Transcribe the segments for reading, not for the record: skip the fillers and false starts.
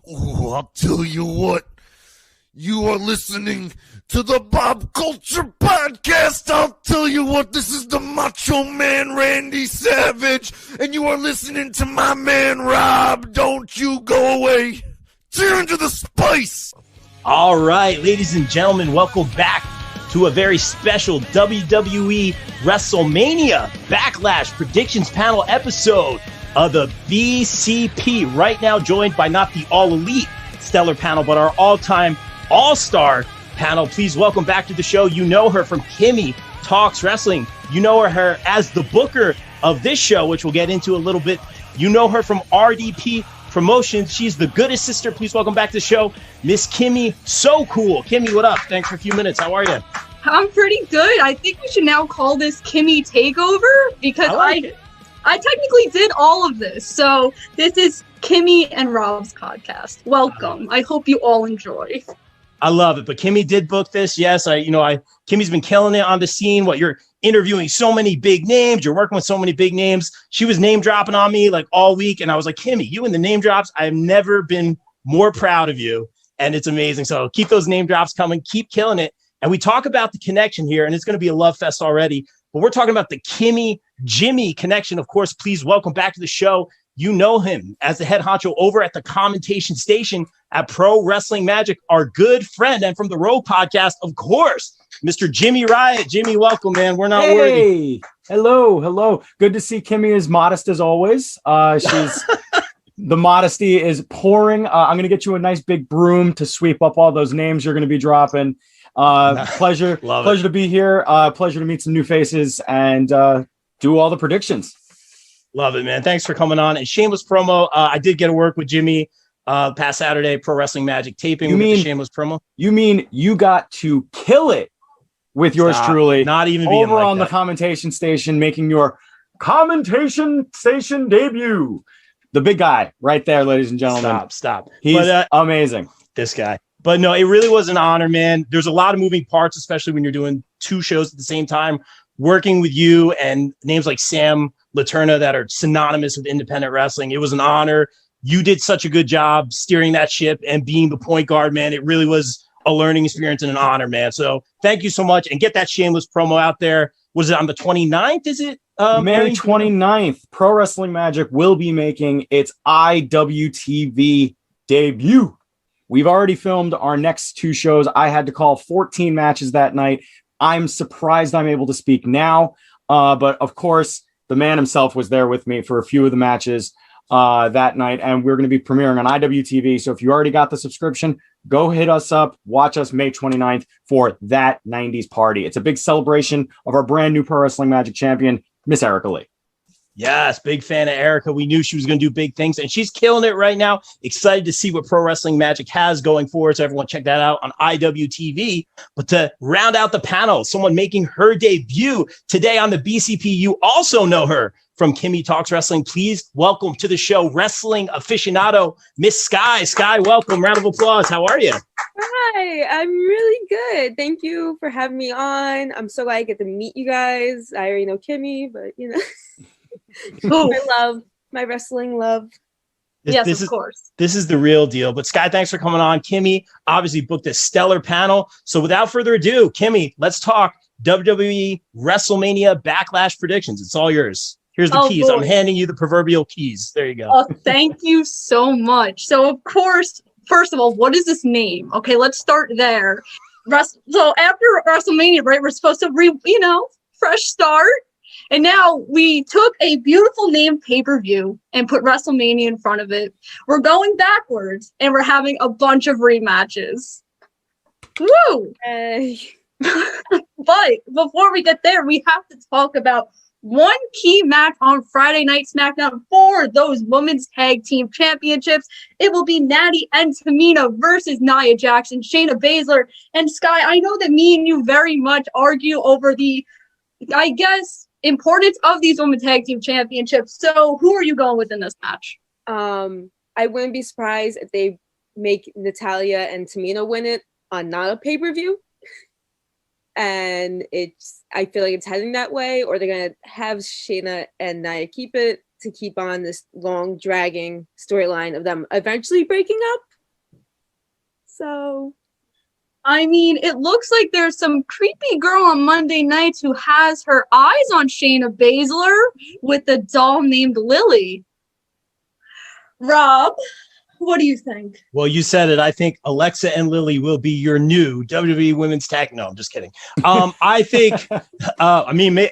Oh, I'll tell you what. You are listening to the Bob Culture Podcast. I'll tell you what, this is the Macho Man Randy Savage, and you are listening to my man Rob. Don't you go away. Turn to the spice. All right, ladies and gentlemen, welcome back to a very special WWE Wrestlemania Backlash Predictions Panel episode of the BCP. Right now joined by not the all-elite stellar panel, but our all-time all-star panel. Please welcome back to the show. You know her from Kimmy Talks Wrestling. You know her as the booker of this show, which we'll get into a little bit. You know her from RDP Promotions. She's the goodest sister. Please welcome back to the show, Miss Kimmy Sokol. Kimmy, what up? Thanks for a few minutes. How are you? I'm pretty good. I think we should now call this Kimmy Takeover because I technically did all of this. So this is Kimmy and Rob's podcast. Welcome. I hope you all enjoy. I love it. But Kimmy did book this. Yes, Kimmy's been killing it on the scene. You're interviewing so many big names. You're working with so many big names. She was name dropping on me like all week. And I was like, Kimmy, you and the name drops. I have never been more proud of you. And it's amazing. So keep those name drops coming. Keep killing it. And we talk about the connection here, and it's going to be a love fest already. But we're talking about the Kimmy Jimmy connection. Of course, please welcome back to the show. You know him as the head honcho over at the commentation station at Pro Wrestling Magic, our good friend, and from the Rogue podcast, of course, Mr. Jimmy Riot. Jimmy, welcome, man. We're not worthy. Hello. Good to see Kimmy is modest as always. She's the modesty is pouring. I'm going to get you a nice big broom to sweep up all those names you're going to be dropping. Pleasure to be here. Pleasure to meet some new faces and do all the predictions. Love it, man. Thanks for coming on. And shameless promo. I did get to work with Jimmy past Saturday, Pro Wrestling Magic taping with the shameless promo. You mean you got to kill it with yours truly? Not even being over like on that. The commentation station, making your commentation station debut. The big guy right there, ladies and gentlemen. Stop. He's amazing. This guy. But no, it really was an honor, man. There's a lot of moving parts, especially when you're doing two shows at the same time. Working with you and names like Sam Laterna that are synonymous with independent wrestling. It was an honor. You did such a good job steering that ship and being the point guard, man. It really was a learning experience and an honor, man. So thank you so much. And get that shameless promo out there. Was it on the 29th? Is it? May 29th, Pro Wrestling Magic will be making its IWTV debut. We've already filmed our next two shows. I had to call 14 matches that night. I'm surprised I'm able to speak now. But of course, the man himself was there with me for a few of the matches that night. And we're going to be premiering on IWTV. So if you already got the subscription, go hit us up. Watch us May 29th for that 90s party. It's a big celebration of our brand new Pro Wrestling Magic champion, Miss Erica Lee. Yes, big fan of Erica. We knew she was going to do big things, and she's killing it right now. Excited to see what Pro Wrestling Magic has going forward, so everyone check that out on IWTV. But to round out the panel, someone making her debut today on the BCP, you also know her from Kimmy Talks Wrestling. Please welcome to the show, wrestling aficionado, Miss Sky. Sky, welcome. Round of applause. How are you? Hi, I'm really good. Thank you for having me on. I'm so glad I get to meet you guys. I already know Kimmy, but my wrestling love. Yes, of course. This is the real deal. But Sky, thanks for coming on. Kimmy obviously booked a stellar panel. So without further ado, Kimmy, let's talk WWE WrestleMania Backlash predictions. It's all yours. Here's the keys. Boy. I'm handing you the proverbial keys. There you go. Oh, thank you so much. So, of course, first of all, what is this name? Okay, let's start there. So after WrestleMania, right, we're supposed to, fresh start. And now we took a beautiful name pay-per-view and put WrestleMania in front of it. We're going backwards, and we're having a bunch of rematches. Woo! But before we get there, we have to talk about one key match on Friday Night SmackDown for those Women's Tag Team Championships. It will be Natty and Tamina versus Nia Jackson, Shayna Baszler, and Sky. I know that me and you very much argue over the, importance of these Women's Tag Team Championships. So who are you going with in this match? I wouldn't be surprised if they make Natalya and Tamina win it on not a pay-per-view. And I feel like it's heading that way, or they're going to have Shayna and Nia keep it to keep on this long dragging storyline of them eventually breaking up. So, I mean, it looks like there's some creepy girl on Monday nights who has her eyes on Shayna Baszler with a doll named Lily. Rob, what do you think? Well, you said it. I think Alexa and Lily will be your new WWE Women's Tag. No, I'm just kidding. I think,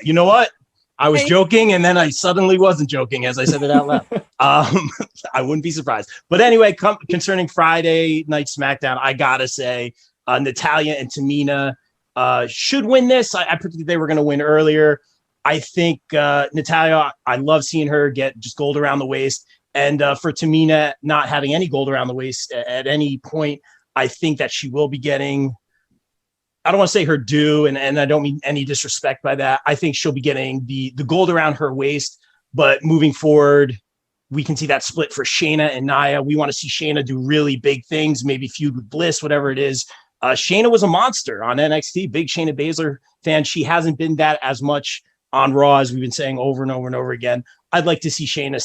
you know what? I was joking, and then I suddenly wasn't joking as I said it out loud. I wouldn't be surprised. But anyway, concerning Friday Night SmackDown, I got to say Natalya and Tamina should win this. I predicted they were going to win earlier. I think Natalya, I love seeing her get just gold around the waist. And for Tamina not having any gold around the waist at any point, I think that she will be getting, I don't want to say her due, and I don't mean any disrespect by that. I think she'll be getting the gold around her waist, but moving forward, we can see that split for Shayna and Nia. We want to see Shayna do really big things, maybe feud with Bliss, whatever it is. Shayna was a monster on NXT, big Shayna Baszler fan. She hasn't been that as much on Raw, as we've been saying over and over and over again. I'd like to see Shayna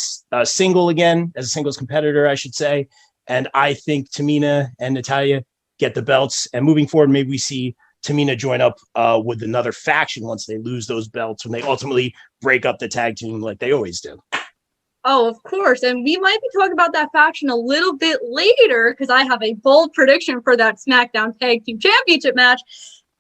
single again, as a singles competitor, I should say. And I think Tamina and Natalya get the belts. And moving forward, maybe we see Tamina join up with another faction once they lose those belts, when they ultimately break up the tag team like they always do. Oh, of course. And we might be talking about that faction a little bit later, because I have a bold prediction for that SmackDown Tag Team Championship match.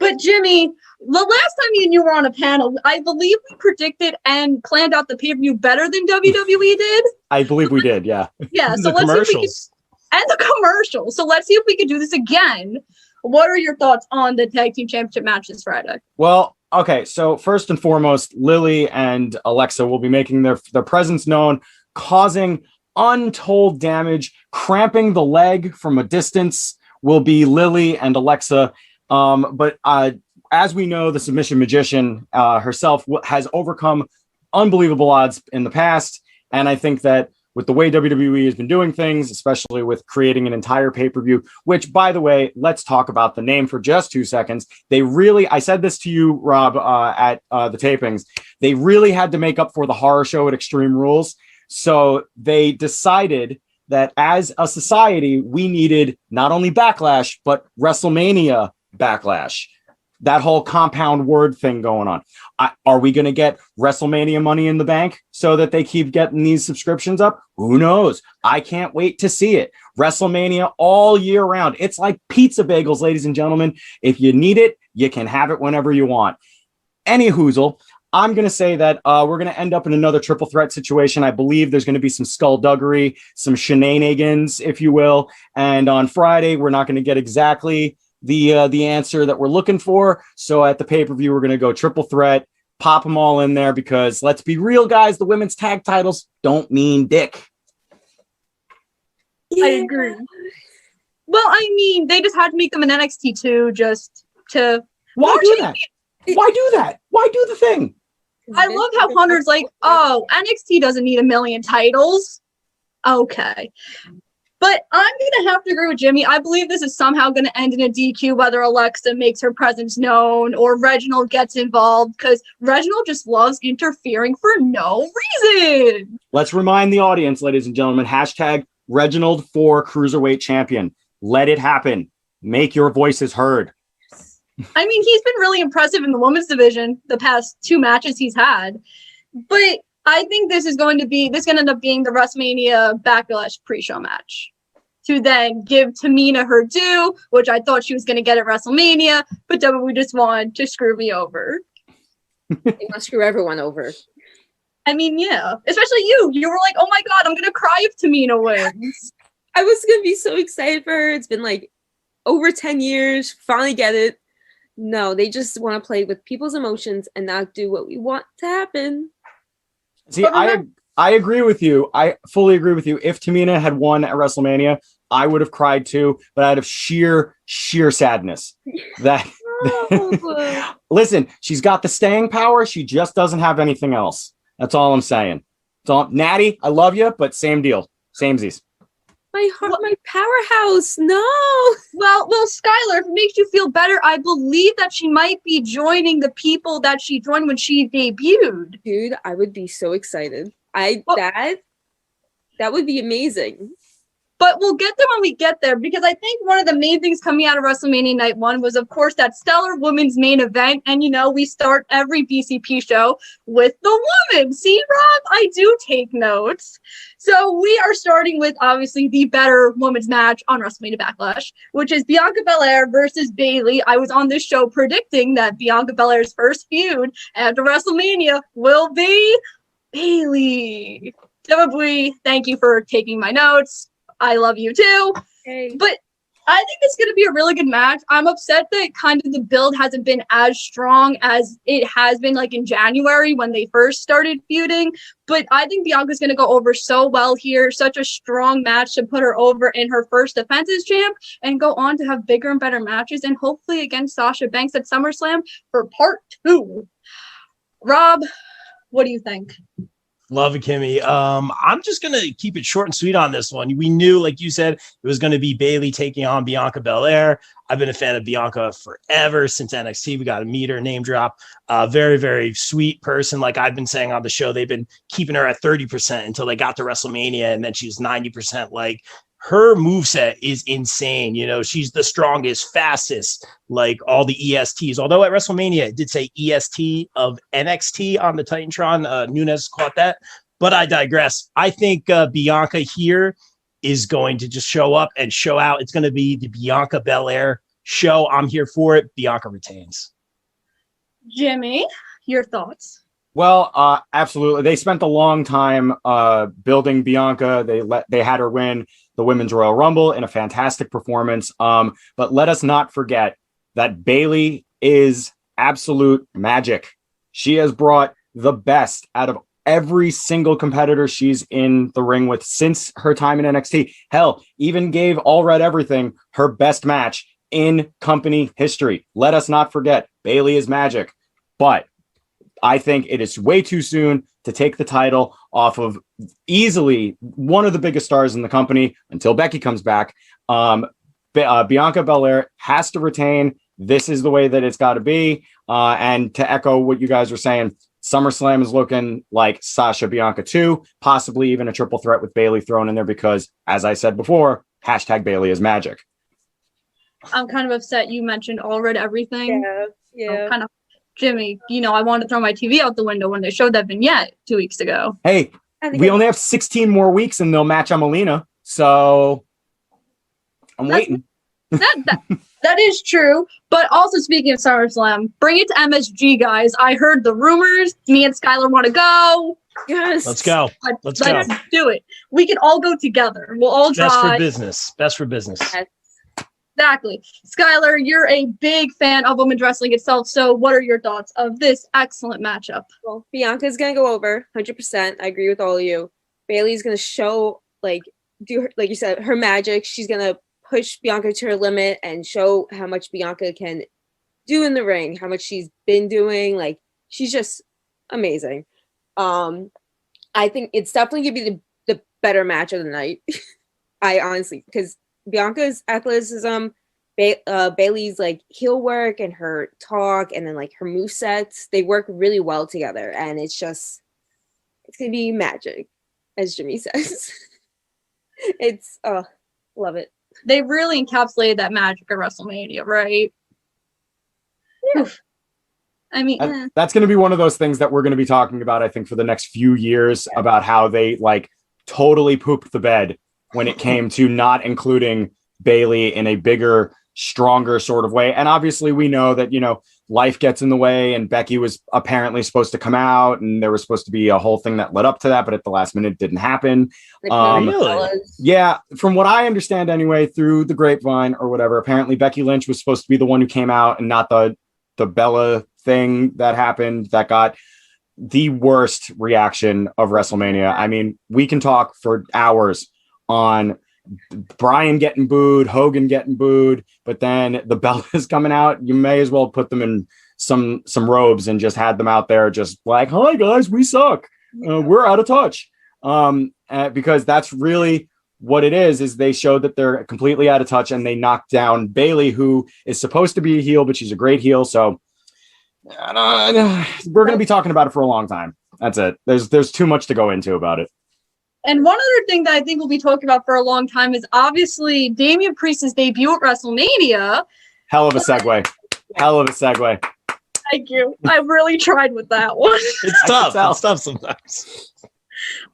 But Jimmy, the last time you and you were on a panel, I believe we predicted and planned out the pay-per-view better than WWE did. I believe we did, yeah. Yeah, so the commercials. And the commercials. So let's see if we can do this again. What are your thoughts on the Tag Team Championship match this Friday? Well, okay, so first and foremost, Lily and Alexa will be making their presence known, causing untold damage. Cramping the leg from a distance will be Lily and Alexa. But as we know, the submission magician herself has overcome unbelievable odds in the past. And I think that with the way WWE has been doing things, especially with creating an entire pay-per-view, which, by the way, let's talk about the name for just 2 seconds. They really, I said this to you, Rob, at the tapings, they really had to make up for the horror show at Extreme Rules. So they decided that as a society, we needed not only Backlash, but Wrestlemania Backlash. That whole compound word thing going on. Are we going to get WrestleMania Money in the Bank so that they keep getting these subscriptions up? Who knows? I can't wait to see it. WrestleMania all year round. It's like pizza bagels, ladies and gentlemen. If you need it, you can have it whenever you want. Any hoozle, I'm going to say that we're going to end up in another triple threat situation. I believe there's going to be some skullduggery, some shenanigans, if you will. And on Friday, we're not going to get exactly the answer that we're looking for. So at the pay-per-view, we're going to go triple threat, pop them all in there, because let's be real, guys, the women's tag titles don't mean dick. Yeah. I agree. Well, I mean, they just had to make them an NXT too, just to... Why do that? Why do that? Why do the thing? I love how Hunter's like, oh, NXT doesn't need a million titles. Okay. But I'm going to have to agree with Jimmy. I believe this is somehow going to end in a DQ, whether Alexa makes her presence known or Reginald gets involved, because Reginald just loves interfering for no reason. Let's remind the audience, ladies and gentlemen, hashtag Reginald for Cruiserweight Champion. Let it happen. Make your voices heard. I mean, he's been really impressive in the women's division the past 2 matches he's had. But I think this is going to end up being the WrestleMania Backlash pre-show match, to then give Tamina her due, which I thought she was going to get at WrestleMania, but WWE just wanted to screw me over. They must screw everyone over. I mean, yeah, especially you. You were like, oh my God, I'm going to cry if Tamina wins. I was going to be so excited for her. It's been like over 10 years. Finally get it. No, they just want to play with people's emotions and not do what we want to happen. See, I agree with you. I fully agree with you. If Tamina had won at WrestleMania, I would have cried too, but out of sheer sadness. That listen, she's got the staying power. She just doesn't have anything else. That's all I'm saying. So, Natty, I love you, but same deal. Samesies. My heart, my powerhouse. No. Well, Skyler, if it makes you feel better, I believe that she might be joining the people that she joined when she debuted. Dude, I would be so excited. That would be amazing. But we'll get there when we get there, because I think one of the main things coming out of WrestleMania Night 1 was, of course, that stellar women's main event. And, we start every BCP show with the women. See, Rob, I do take notes. So we are starting with, obviously, the better women's match on WrestleMania Backlash, which is Bianca Belair versus Bayley. I was on this show predicting that Bianca Belair's first feud after WrestleMania will be Bayley. Definitely, thank you for taking my notes. I love you too. Okay. But I think it's going to be a really good match. I'm upset that kind of the build hasn't been as strong as it has been like in January when they first started feuding. But I think Bianca's going to go over so well here. Such a strong match to put her over in her first defense as champ and go on to have bigger and better matches, and hopefully against Sasha Banks at SummerSlam for part 2. Rob, what do you think? Love it, Kimmy. I'm just going to keep it short and sweet on this one. We knew, like you said, it was going to be Bayley taking on Bianca Belair. I've been a fan of Bianca forever since NXT. We got to meet her, name drop. Very, very sweet person. Like I've been saying on the show, they've been keeping her at 30% until they got to WrestleMania, and then she's 90%. Like her moveset is insane. She's the strongest, fastest, like all the ESTs. Although at WrestleMania, it did say EST of NXT on the Titantron. Nunes caught that. But I digress. I think Bianca here is going to just show up and show out. It's going to be the Bianca Belair show. I'm here for it. Bianca retains. Jimmy, your thoughts? Well, absolutely. They spent a long time building Bianca. They had her win the Women's Royal Rumble in a fantastic performance. But let us not forget that Bayley is absolute magic. She has brought the best out of every single competitor she's in the ring with since her time in NXT. Hell, even gave All Red Everything her best match in company history. Let us not forget, Bayley is magic. But I think it is way too soon to take the title off of easily one of the biggest stars in the company until Becky comes back. Bianca Belair has to retain. This is the way that it's got to be. And to echo what you guys were saying, SummerSlam is looking like Sasha Bianca 2, possibly even a triple threat with Bayley thrown in there because, as I said before, #Bayley is magic. I'm kind of upset you mentioned All Red Everything. Yeah. Jimmy, I wanted to throw my TV out the window when they showed that vignette 2 weeks ago. Hey, we only have 16 more weeks and they'll match on Melina. So I'm waiting. That is true. But also speaking of SummerSlam, bring it to MSG, guys. I heard the rumors. Me and Skyler want to go. Yes. Let's go. Let's do it. We can all go together. We'll all drive. Best for business. Yes. Exactly. Skyler, you're a big fan of women's wrestling itself. So what are your thoughts of this excellent matchup? Well, Bianca's going to go over 100%. I agree with all of you. Bayley's going to show, do her, like you said, her magic. She's going to push Bianca to her limit and show how much Bianca can do in the ring, how much she's been doing. She's just amazing. I think it's definitely going to be the better match of the night. I honestly, because Bianca's athleticism, Bayley's heel work and her talk, and then her movesets, they work really well together, and it's gonna be magic, as Jimmy says. It's love it. They really encapsulated that magic at WrestleMania, right? Yeah. I mean, that's going to be one of those things that we're going to be talking about, I think, for the next few years, about how they totally pooped the bed when it came to not including Bayley in a bigger, stronger sort of way. And obviously we know that, life gets in the way, and Becky was apparently supposed to come out, and there was supposed to be a whole thing that led up to that, but at the last minute didn't happen. Really? Yeah. From what I understand anyway, through the grapevine or whatever, apparently Becky Lynch was supposed to be the one who came out, and not the Bella thing that happened that got the worst reaction of WrestleMania. I mean, we can talk for hours on Bryan getting booed, Hogan getting booed, but then the Bellas coming out. You may as well put them in some robes and just had them out there just hi guys, we suck. We're out of touch. Because that's really what it is they show that they're completely out of touch, and they knocked down Bayley, who is supposed to be a heel, but she's a great heel. So we're going to be talking about it for a long time. That's it. There's too much to go into about it. And one other thing that I think we'll be talking about for a long time is obviously Damian Priest's debut at WrestleMania. Hell of a segue. Hell of a segue. Thank you. I really tried with that one. It's tough. It's tough sometimes.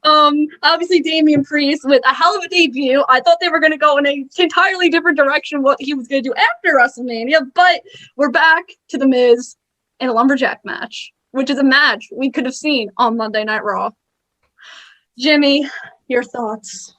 Obviously Damian Priest with a hell of a debut. I thought they were going to go in an entirely different direction what he was going to do after WrestleMania, but we're back to The Miz in a lumberjack match, which is a match we could have seen on Monday Night Raw. Jimmy, your thoughts?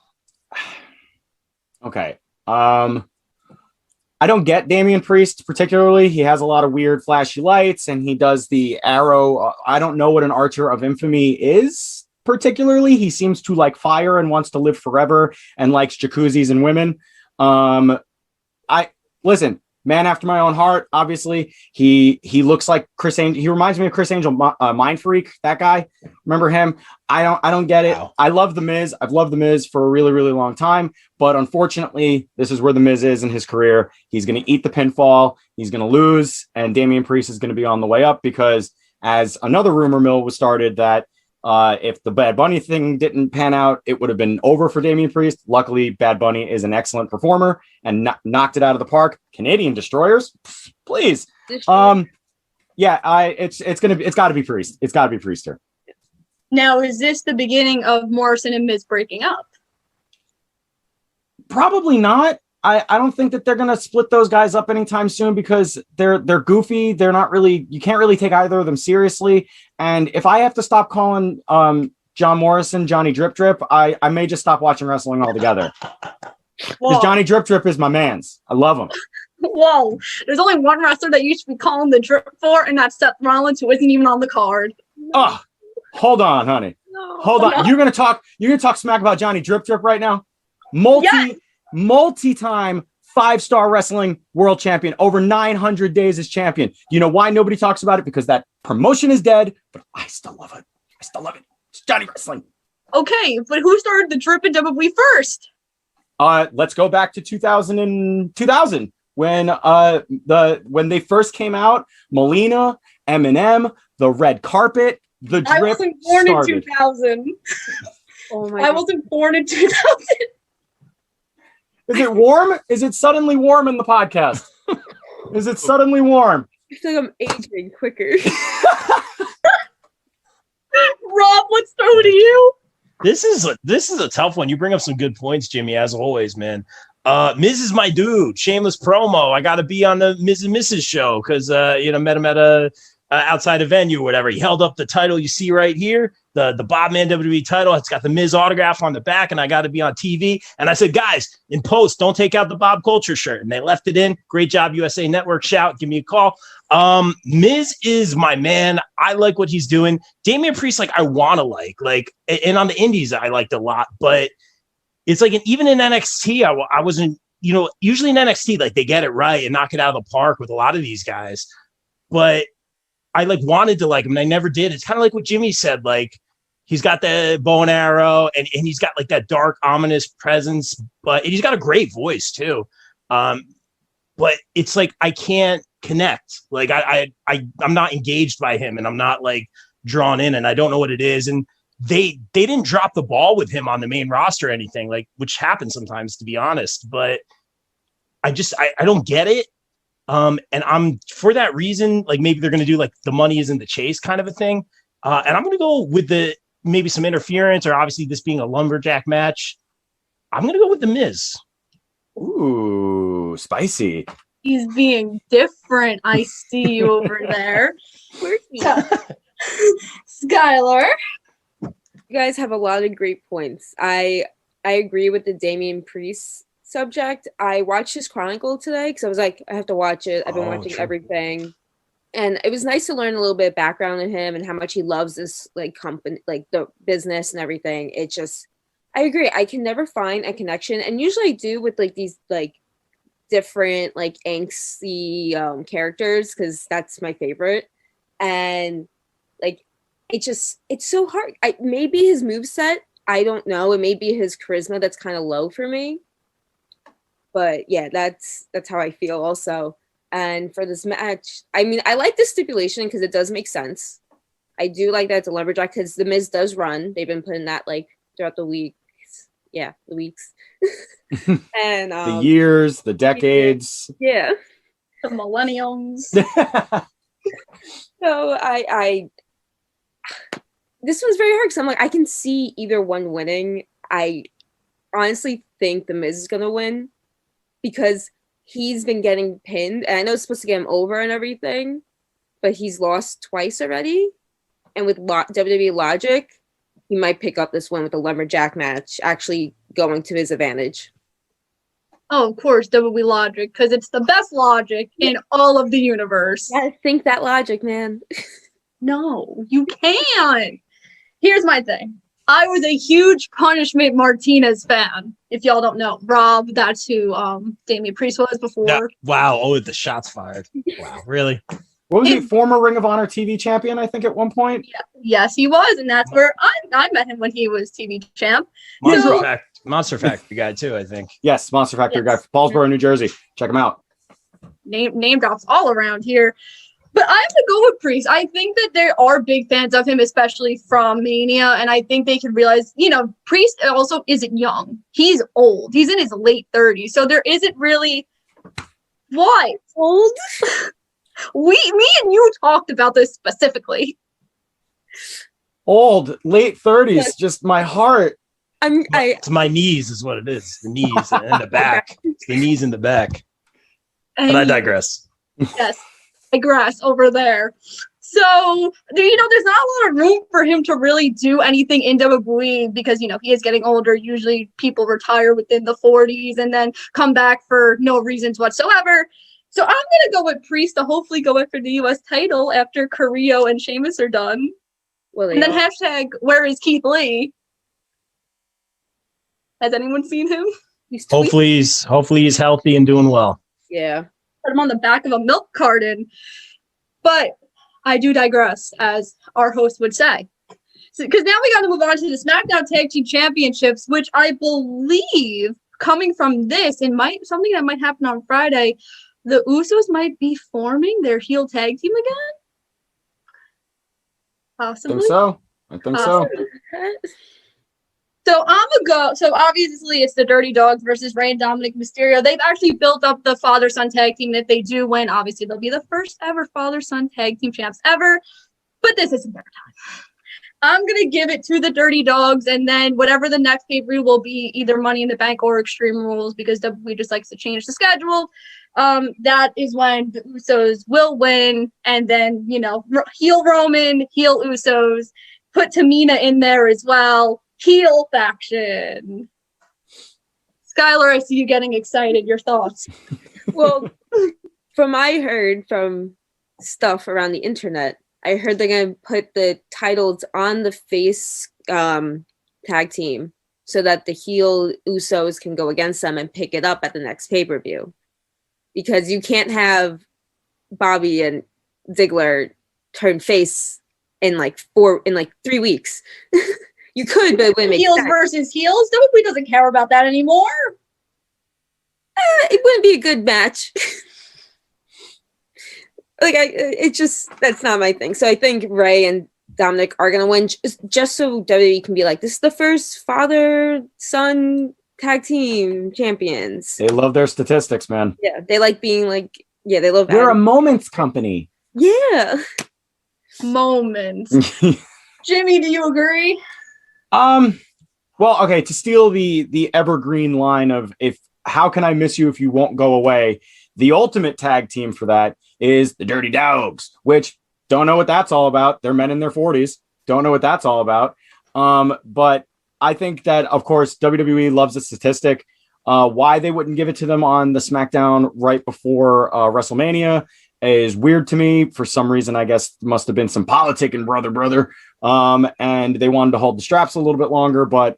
Okay. I don't get Damian Priest particularly. He has a lot of weird flashy lights and he does the arrow. I don't know what an Archer of Infamy is particularly. He seems to like fire and wants to live forever and likes jacuzzis and women. Listen, man after my own heart. Obviously, he looks like Chris Angel. He reminds me of Chris Angel, Mind Freak. That guy. Remember him? I don't get it. Wow. I love The Miz. I've loved The Miz for a really, really long time. But unfortunately, this is where The Miz is in his career. He's going to eat the pinfall. He's going to lose, and Damian Priest is going to be on the way up because, as another rumor mill was started, that if the Bad Bunny thing didn't pan out, it would have been over for Damian Priest. Luckily, Bad Bunny is an excellent performer and knocked it out of the park. Canadian Destroyers, please. It's got to be Priest. It's got to be Priest here. Now, is this the beginning of Morrison and Miz breaking up? Probably not. I don't think that they're going to split those guys up anytime soon because they're goofy. They're not really, you can't really take either of them seriously. And if I have to stop calling John Morrison Johnny Drip Drip, I may just stop watching wrestling altogether. Because Johnny Drip Drip is my man's. I love him. Whoa. There's only one wrestler that you should be calling the drip for, and that's Seth Rollins, who isn't even on the card. Oh, hold on, honey. No, hold on. You're gonna talk smack about Johnny Drip Drip right now? Multi-time 5-star wrestling world champion, over 900 days as champion. You know why nobody talks about it? Because that promotion is dead, but I still love it. It's Johnny Wrestling. Okay, but who started the drip in WWE first? Let's go back to 2000 when they first came out. Melina, Eminem, the red carpet, the drip. I wasn't born in 2000. Oh my! I wasn't born in 2000. Is it warm? Is it suddenly warm in the podcast? Is it suddenly warm? I feel like I'm aging quicker. Rob, let's throw to you. This is a tough one. You bring up some good points, Jimmy, as always, man. Miz is my dude. Shameless promo. I got to be on the Miz and Mrs. show because met him at a outside a venue or whatever. He held up the title you see right here, the Bobman WWE title. It's got the Miz autograph on the back, and I got to be on TV. And I said, guys, in post, don't take out the Bob Culture shirt. And they left it in. Great job, USA Network. Shout, give me a call. Miz is my man. I like what he's doing. Damian Priest, I want to like, and on the indies, I liked a lot, but it's like, even in NXT, I wasn't, usually in NXT, they get it right and knock it out of the park with a lot of these guys, but I wanted to like him and I never did. It's kind of like what Jimmy said, he's got the bow and arrow and he's got that dark, ominous presence, and he's got a great voice too. But it's I can't connect. I'm not engaged by him and I'm not drawn in and I don't know what it is. And they didn't drop the ball with him on the main roster or anything, which happens sometimes, to be honest, but I don't get it. And I'm, for that reason, maybe they're going to do the money is in the chase kind of a thing. And I'm going to go with maybe some interference, or obviously this being a lumberjack match. I'm going to go with the Miz. Ooh, spicy. He's being different. I see you over there. Skyler. You guys have a lot of great points. I agree with the Damian Priest subject. I watched his Chronicle today because I was I have to watch it. I've been watching everything. And it was nice to learn a little bit of background on him and how much he loves this company, the business and everything. It just, I agree. I can never find a connection. And usually I do with these different angsty characters because that's my favorite. And it's so hard. Maybe his moveset, I don't know. It may be his charisma that's kind of low for me. But yeah, that's how I feel also. And for this match, I like the stipulation because it does make sense. I do like that it's a lumberjack because the Miz does run. They've been putting that like throughout the weeks. Yeah, the weeks. And the years, the decades. Yeah. The millenniums. So I this one's very hard because I'm like, I can see either one winning. I honestly think the Miz is gonna win because he's been getting pinned, and I know it's supposed to get him over and everything, but he's lost twice already. And with WWE logic, he might pick up this one with a lumberjack match actually going to his advantage. Oh, of course, WWE logic, because it's the best logic in all of the universe. Yeah, think that logic, man. No, you can't. Here's my thing. I was a huge Punishment Martinez fan. If y'all don't know, Rob, that's who Damian Priest was before. Yeah. Wow. Oh, the shots fired. Wow. Really? What was he? Former Ring of Honor TV champion, I think, at one point? Yeah, yes, he was. And that's where I met him when he was TV champ. Monster Factory guy, too, I think. Yes, Monster Factory guy from Paulsboro, New Jersey. Check him out. Name drops all around here. But I have to go with Priest. I think that there are big fans of him, especially from Mania. And I think they can realize, Priest also isn't young. He's old. He's in his late 30s. So there isn't really... What? Old? Me and you talked about this specifically. Old, late 30s, just my heart. It's my knees is what it is. The knees and the back. It's the knees and the back. But I digress. Yes, digress over there. So, there's not a lot of room for him to really do anything in WWE because, he is getting older. Usually people retire within the 40s and then come back for no reasons whatsoever. So I'm going to go with Priest to hopefully go in for the U.S. title after Carrillo and Sheamus are done. Well, and then hashtag, where is Keith Lee? Has anyone seen him? Hopefully he's healthy and doing well. Yeah. Put him on the back of a milk carton. But I do digress, as our host would say. Because now we got to move on to the SmackDown Tag Team Championships, which I believe, coming from this, something that might happen on Friday, the Usos might be forming their heel tag team again? Possibly. I think so. So I'm going to go. So obviously it's the Dirty Dogs versus Rey and Dominic Mysterio. They've actually built up the father-son tag team. If they do win, obviously they'll be the first ever father-son tag team champs ever. But this isn't their time. I'm going to give it to the Dirty Dogs, and then whatever the next pay-per-view will be, either Money in the Bank or Extreme Rules, because WWE just likes to change the schedule. That is when the Usos will win, and then, heel Roman, heel Usos, put Tamina in there as well. Heel faction. Skyler, I see you getting excited. Your thoughts? Well, I heard from stuff around the internet, I heard they're going to put the titles on the face tag team so that the heel Usos can go against them and pick it up at the next pay-per-view. Because you can't have Bobby and Ziggler turn face in 3 weeks. You could, but it wouldn't make heels sense. Versus heels? WWE doesn't care about that anymore. It wouldn't be a good match. That's not my thing. So I think Rey and Dominic are going to win just so WWE can be like, this is the first father-son tag team champions. They love their statistics, man. Yeah, they like being they love. We're a moments company. Yeah. Moments. Jimmy, do you agree? Well, okay, to steal the evergreen line of how can I miss you if you won't go away? The ultimate tag team for that is the Dirty Dogs, which don't know what that's all about. They're men in their 40s. Don't know what that's all about. But I think that, of course, WWE loves a statistic. Why they wouldn't give it to them on the SmackDown right before WrestleMania is weird to me. For some reason, I guess must have been some politicking, brother. And they wanted to hold the straps a little bit longer. But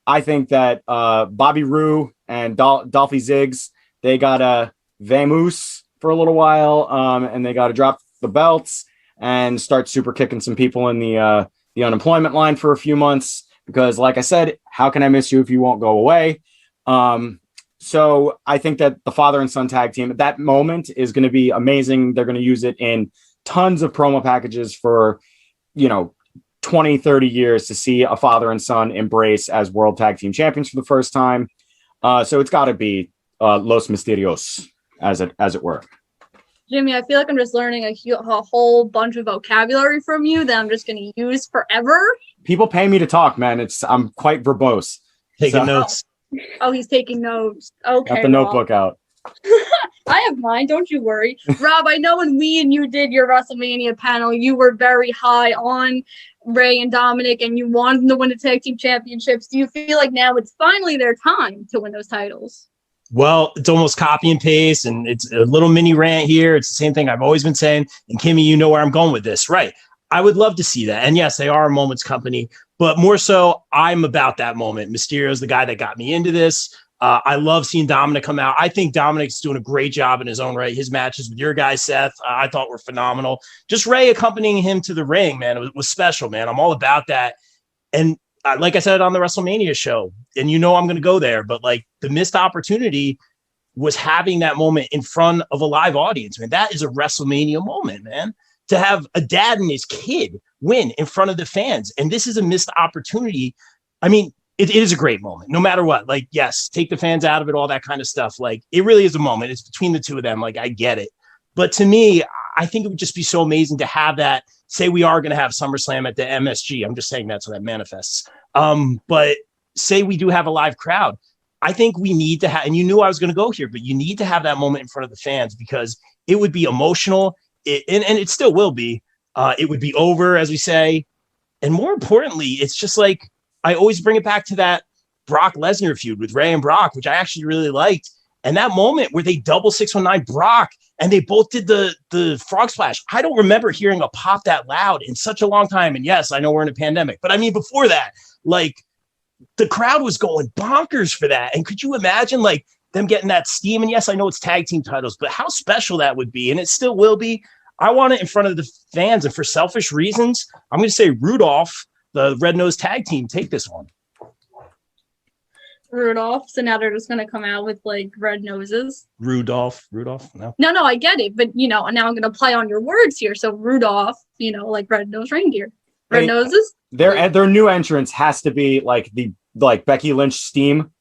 I think that Bobby Roode and Dolphy Ziggs, they got a vamoose for a little while, and they got to drop the belts and start super kicking some people in the unemployment line for a few months. Because, like I said, how can I miss you if you won't go away? So I think that the father and son tag team at that moment is going to be amazing. They're going to use it in tons of promo packages for 20, 30 years to see a father and son embrace as world tag team champions for the first time. So it's got to be Los Misterios, as it were. Jimmy, I feel like I'm just learning a whole bunch of vocabulary from you that I'm just going to use forever. People pay me to talk, man. I'm quite verbose. Taking notes. Oh, he's taking notes. Okay. Got the notebook out. I have mine. Don't you worry. Rob, I know when we and you did your WrestleMania panel, you were very high on Ray and Dominic, and you wanted them to win the tag team championships. Do you feel like now it's finally their time to win those titles? Well, it's almost copy and paste, and it's a little mini rant here. It's the same thing I've always been saying. And Kimmy, you know where I'm going with this, right? I would love to see that. And yes, they are a moment's company, but more so, I'm about that moment. Mysterio's the guy that got me into this. I love seeing Dominic come out. I think Dominic's doing a great job in his own right. His matches with your guy, Seth, I thought were phenomenal. Just Ray accompanying him to the ring, man, it was special, man. I'm all about that. And like I said on the WrestleMania show, and I'm going to go there, but like the missed opportunity was having that moment in front of a live audience, man. That is a WrestleMania moment, man. To have a dad and his kid win in front of the fans. And this is a missed opportunity. I mean, it is a great moment, no matter what. Like, yes, take the fans out of it, all that kind of stuff. Like, it really is a moment. It's between the two of them. Like, I get it. But to me, I think it would just be so amazing to have that. Say we are going to have SummerSlam at the MSG. I'm just saying that so that manifests. But say we do have a live crowd. I think we need to have, and you knew I was going to go here, but you need to have that moment in front of the fans because it would be emotional. And it still will be. It would be over, as we say. And more importantly, it's just like, I always bring it back to that Brock Lesnar feud with Ray and Brock, which I actually really liked. And that moment where they double 619 Brock and they both did the frog splash. I don't remember hearing a pop that loud in such a long time. And yes, I know we're in a pandemic, but I mean, before that, like the crowd was going bonkers for that. And could you imagine like them getting that steam? And yes, I know it's tag team titles, but how special that would be. And it still will be. I want it in front of the fans. And for selfish reasons, I'm going to say Rudolph, the red-nosed tag team, take this one. Rudolph. So now they're just going to come out with like red noses. Rudolph. No, I get it. But, now I'm going to play on your words here. So Rudolph, like red-nosed reindeer. Red noses. Their new entrance has to be like the Becky Lynch steam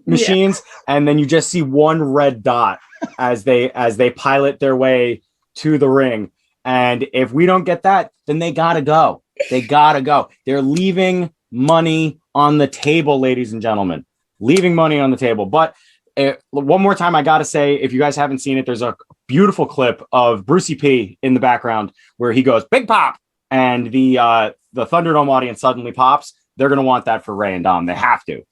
machines. Yeah. And then you just see one red dot as they pilot their way to the ring. And if we don't get that, then they got to go. They're leaving money on the table, ladies and gentlemen. Leaving money on the table. But one more time, I got to say, if you guys haven't seen it, there's a beautiful clip of Brucey P in the background where he goes, big pop. And the Thunderdome audience suddenly pops. They're going to want that for Ray and Dom. They have to.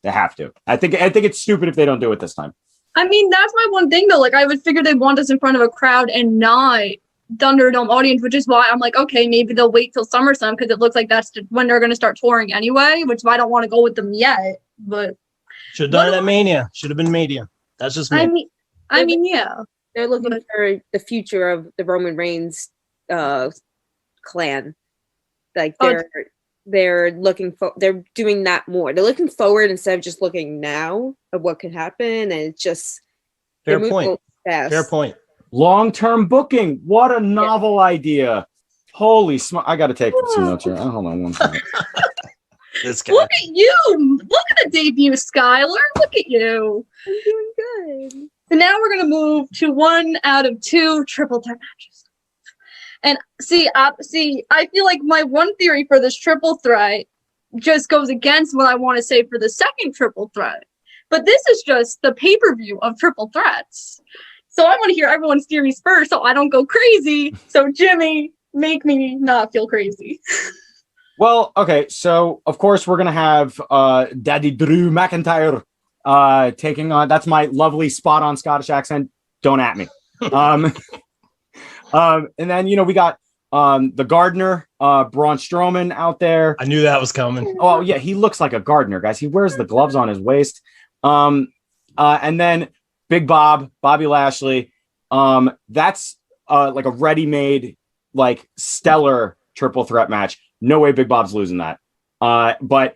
I think it's stupid if they don't do it this time. I mean, that's my one thing, though. Like, I would figure they'd want us in front of a crowd and not Thunderdome audience, which is why I'm like, okay, maybe they'll wait till SummerSlam because it looks like that's when they're going to start touring anyway, which I don't want to go with them yet. But should have done it at Mania. Should have been Mania. That's just me. I mean, yeah. They're looking for the future of the Roman Reigns clan. Like they're looking for, they're doing that more. They're looking forward instead of just looking now of what could happen. And it's just fair point. Long-term booking. What a novel idea. Holy smart. I got to take some notes here. Hold on one second. Look at you. Look at the debut, Skyler. Look at you. I'm doing good. So now we're going to move to 1 out of 2 triple threat matches. And I feel like my one theory for this triple threat just goes against what I want to say for the second triple threat. But this is just the pay-per-view of triple threats. So I want to hear everyone's theories first so I don't go crazy. So Jimmy, make me not feel crazy. Well, okay. So of course we're going to have Daddy Drew McIntyre taking on, that's my lovely spot on Scottish accent. Don't at me. And then, we got the gardener, Braun Strowman out there. I knew that was coming. Oh, yeah. He looks like a gardener, guys. He wears the gloves on his waist. And then Big Bobby Lashley. That's like a ready-made, like stellar triple threat match. No way Big Bob's losing that. But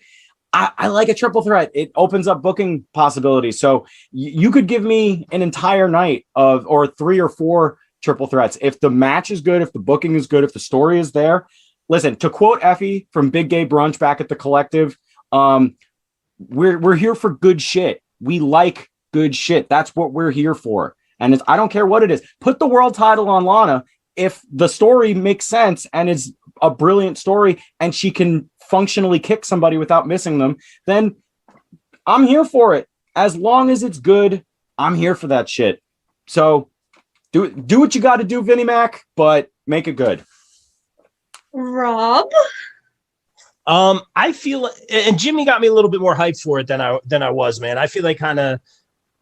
I like a triple threat. It opens up booking possibilities. So you could give me an entire night or 3 or 4 triple threats. If the match is good, if the booking is good, if the story is there, listen, to quote Effie from Big Gay Brunch back at the Collective, we're here for good shit. We like good shit. That's what we're here for. And I don't care what it is. Put the world title on Lana if the story makes sense and is a brilliant story and she can functionally kick somebody without missing them, then I'm here for it. As long as it's good, I'm here for that shit. So do what you got to do, Vinnie Mac, but make it good. Rob? I feel, and Jimmy got me a little bit more hyped for it than I was, man. I feel like kind of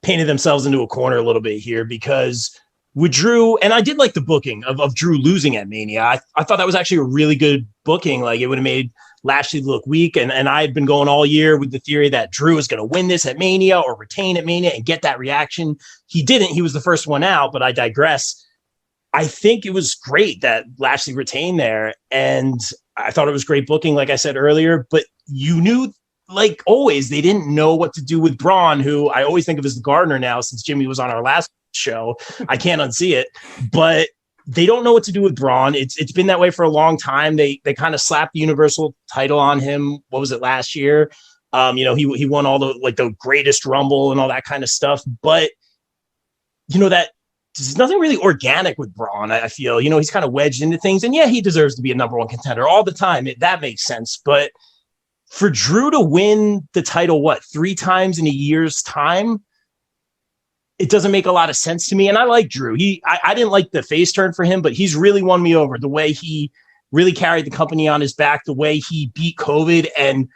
painted themselves into a corner a little bit here because with Drew, and I did like the booking of Drew losing at Mania. I thought that was actually a really good booking. Like, it would have made Lashley look weak. And I had been going all year with the theory that Drew is going to win this at Mania or retain at Mania and get that reaction. He didn't. He was the first one out, but I digress. I think it was great that Lashley retained there. And I thought it was great booking, like I said earlier, but you knew, like always, they didn't know what to do with Braun, who I always think of as the gardener now since Jimmy was on our last show. I can't unsee it, but they don't know what to do with Braun. It's been that way for a long time. They kind of slapped the Universal title on him. What was it, last year? He won all the greatest Rumble and all that kind of stuff. But that there's nothing really organic with Braun. I feel he's kind of wedged into things, and yeah, he deserves to be a number one contender all the time. That makes sense. But for Drew to win the title, 3 times in a year's time, it doesn't make a lot of sense to me. And I like Drew. I didn't like the face turn for him, but he's really won me over. The way he really carried the company on his back, the way he beat COVID, and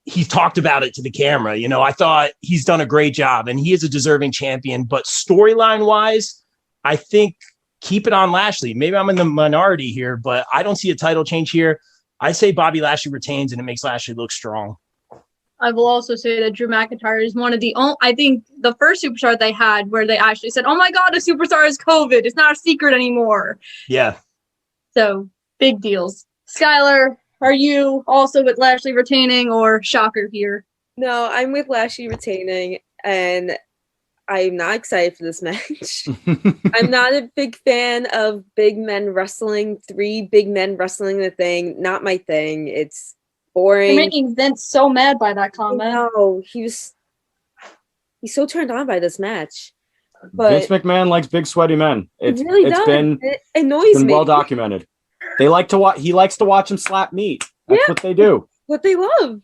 he's talked about it to the camera. I thought he's done a great job, and he is a deserving champion. But storyline wise, I think keep it on Lashley. Maybe I'm in the minority here, but I don't see a title change here. I say Bobby Lashley retains, and it makes Lashley look strong. I will also say that Drew McIntyre is one of the only, I think the first superstar they had where they actually said, oh my God, a superstar is COVID. It's not a secret anymore. Yeah. So big deals. Skyler, are you also with Lashley retaining or shocker here? No, I'm with Lashley retaining, and I'm not excited for this match. I'm not a big fan of big men wrestling. 3 big men wrestling the thing. Not my thing. It's boring. You're making Vince so mad by that comment. No, he's so turned on by this match. But Vince McMahon likes big sweaty men. It really does. It annoys me. Well documented. They like to watch. He likes to watch him slap meat. That's what they do. What they love.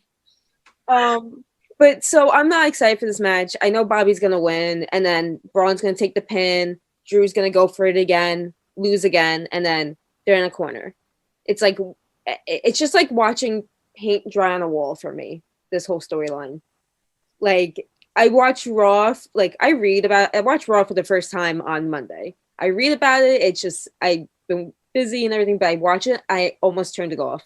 But so I'm not excited for this match. I know Bobby's gonna win, and then Braun's gonna take the pin. Drew's gonna go for it again, lose again, and then they're in a corner. It's just like watching paint dry on a wall for me. This whole storyline. Like, I watch Raw. I watched Raw for the first time on Monday. I read about it. It's just I've been busy and everything, but I watch it. I almost turned it off.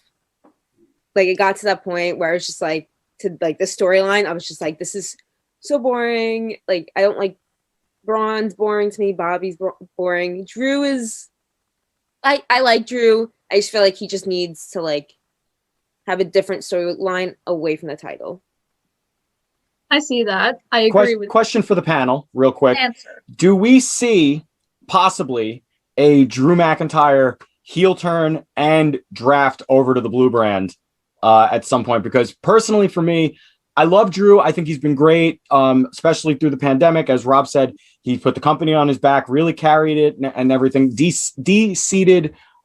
Like, it got to that point where it's just like, to like the storyline, I was just like, this is so boring. Like, I don't like Braun's boring to me. Bobby's boring. Drew is, I like Drew. I just feel like he just needs to like have a different storyline away from the title. I see that. I agree with question for the panel, real quick. Answer. Do we see possibly a Drew McIntyre heel turn and draft over to the blue brand at some point? Because personally for me, I love Drew. I think he's been great, especially through the pandemic. As Rob said, he put the company on his back, really carried it and everything.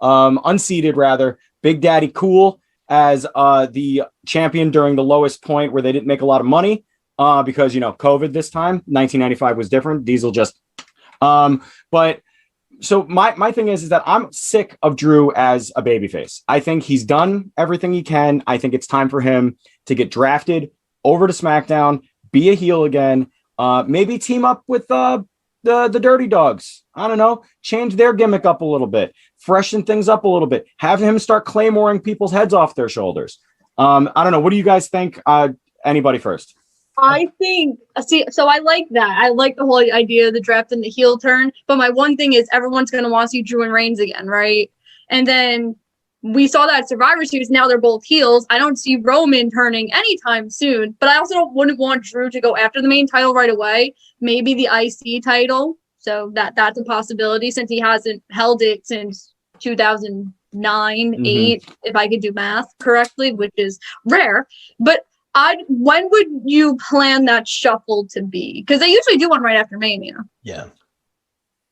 Unseated rather, Big Daddy Cool as the champion during the lowest point where they didn't make a lot of money because, COVID this time. 1995 was different. Diesel just... But so my thing is that I'm sick of Drew as a babyface. I think he's done everything he can. I think it's time for him to get drafted over to SmackDown, be a heel again, maybe team up with the Dirty Dogs. I don't know, change their gimmick up a little bit, freshen things up a little bit, have him start claymoring people's heads off their shoulders. I don't know. What do you guys think? Anybody first? I think, so I like that. I like the whole idea of the draft and the heel turn. But my one thing is everyone's going to want to see Drew and Reigns again, right? And then we saw that at Survivor Series. Now they're both heels. I don't see Roman turning anytime soon. But I also wouldn't want Drew to go after the main title right away. Maybe the IC title. So that's a possibility since he hasn't held it since 2000. 9, Mhm. 8, if I could do math correctly, which is rare. But when would you plan that shuffle to be? Because they usually do one right after Mania. Yeah.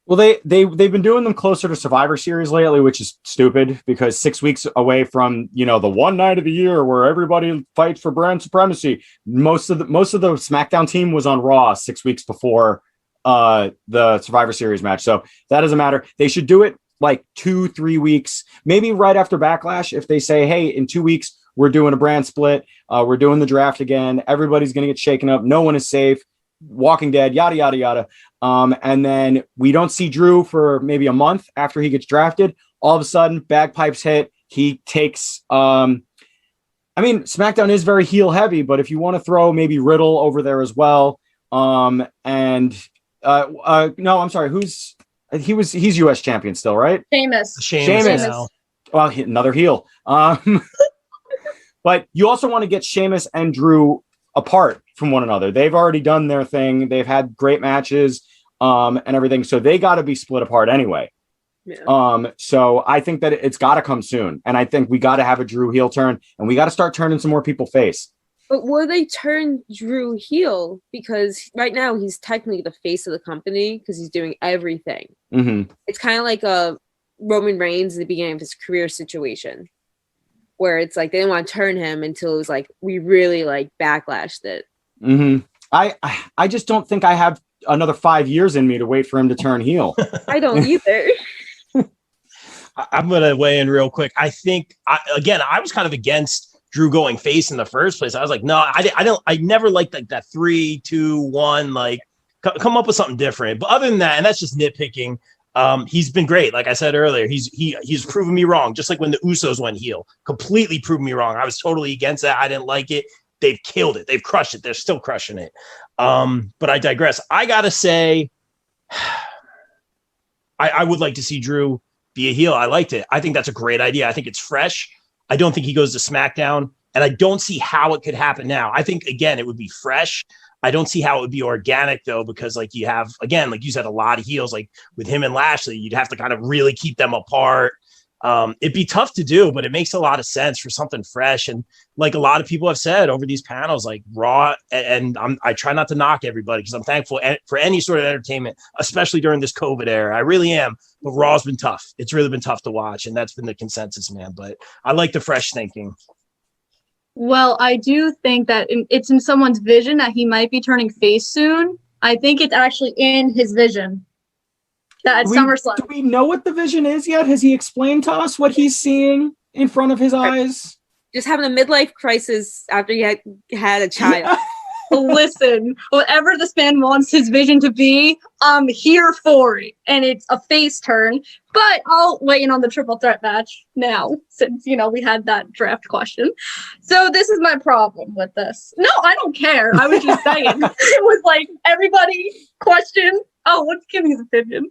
Well, they've been doing them closer to Survivor Series lately, which is stupid because 6 weeks away from, you know, the one night of the year where everybody fights for brand supremacy. Most of the SmackDown team was on Raw 6 weeks before the Survivor Series match. So that doesn't matter. They should do it like 2-3 weeks, maybe right after Backlash. If they say, hey, in 2 weeks, we're doing a brand split. We're doing the draft again. Everybody's going to get shaken up. No one is safe. Walking Dead, yada, yada, yada. And then we don't see Drew for maybe a month after he gets drafted. All of a sudden, bagpipes hit. He takes, SmackDown is very heel heavy, but if you want to throw maybe Riddle over there as well. No, I'm sorry. He's US champion still, right? Sheamus. Well, another heel. But you also want to get Sheamus and Drew apart from one another. They've already done their thing. They've had great matches and everything. So they got to be split apart anyway. Yeah. So I think that it's got to come soon. And I think we got to have a Drew heel turn and we got to start turning some more people face. But will they turn Drew heel? Because right now he's technically the face of the company because he's doing everything. Mm-hmm. It's kind of like a Roman Reigns at the beginning of his career situation, where it's like they didn't want to turn him until it was like we really like backlashed it. Mm-hmm. I just don't think I have another 5 years in me to wait for him to turn heel. I don't either. I'm going to weigh in real quick. I think I was kind of against Drew going face in the first place. I was like, no, I never liked like that 3, 2, 1, like come up with something different. But other than that, and that's just nitpicking. He's been great. Like I said earlier, he's proven me wrong. Just like when the Usos went heel, completely proven me wrong. I was totally against that. I didn't like it. They've killed it. They've crushed it. They're still crushing it. But I digress. I gotta say, I would like to see Drew be a heel. I liked it. I think that's a great idea. I think it's fresh. I don't think he goes to SmackDown, and I don't see how it could happen now. I think again it would be fresh. I don't see how it would be organic though, because like you have, again, like you said, a lot of heels, like with him and Lashley, you'd have to kind of really keep them apart. It'd be tough to do, but it makes a lot of sense for something fresh. And like a lot of people have said over these panels, like Raw, and I try not to knock everybody because I'm thankful for any sort of entertainment, especially during this COVID era. I really am. But Raw's been tough. It's really been tough to watch. And that's been the consensus, man. But I like the fresh thinking. Well, I do think that it's in someone's vision that he might be turning face soon. I think it's actually in his vision. That SummerSlam. Do we know what the vision is yet? Has he explained to us what he's seeing in front of his eyes? Just having a midlife crisis after he had a child. Listen, whatever this man wants his vision to be, I'm here for it. And it's a face turn. But I'll weigh in on the triple threat match now, since, we had that draft question. So this is my problem with this. No, I don't care. I was just saying. It was like everybody question, oh, what's Kimmy's opinion?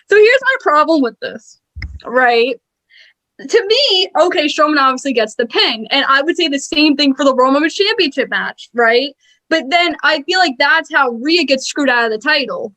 So here's my problem with this, right? To me, okay, Strowman obviously gets the pin. And I would say the same thing for the Royal Rumble Championship match, right? But then I feel like that's how Rhea gets screwed out of the title,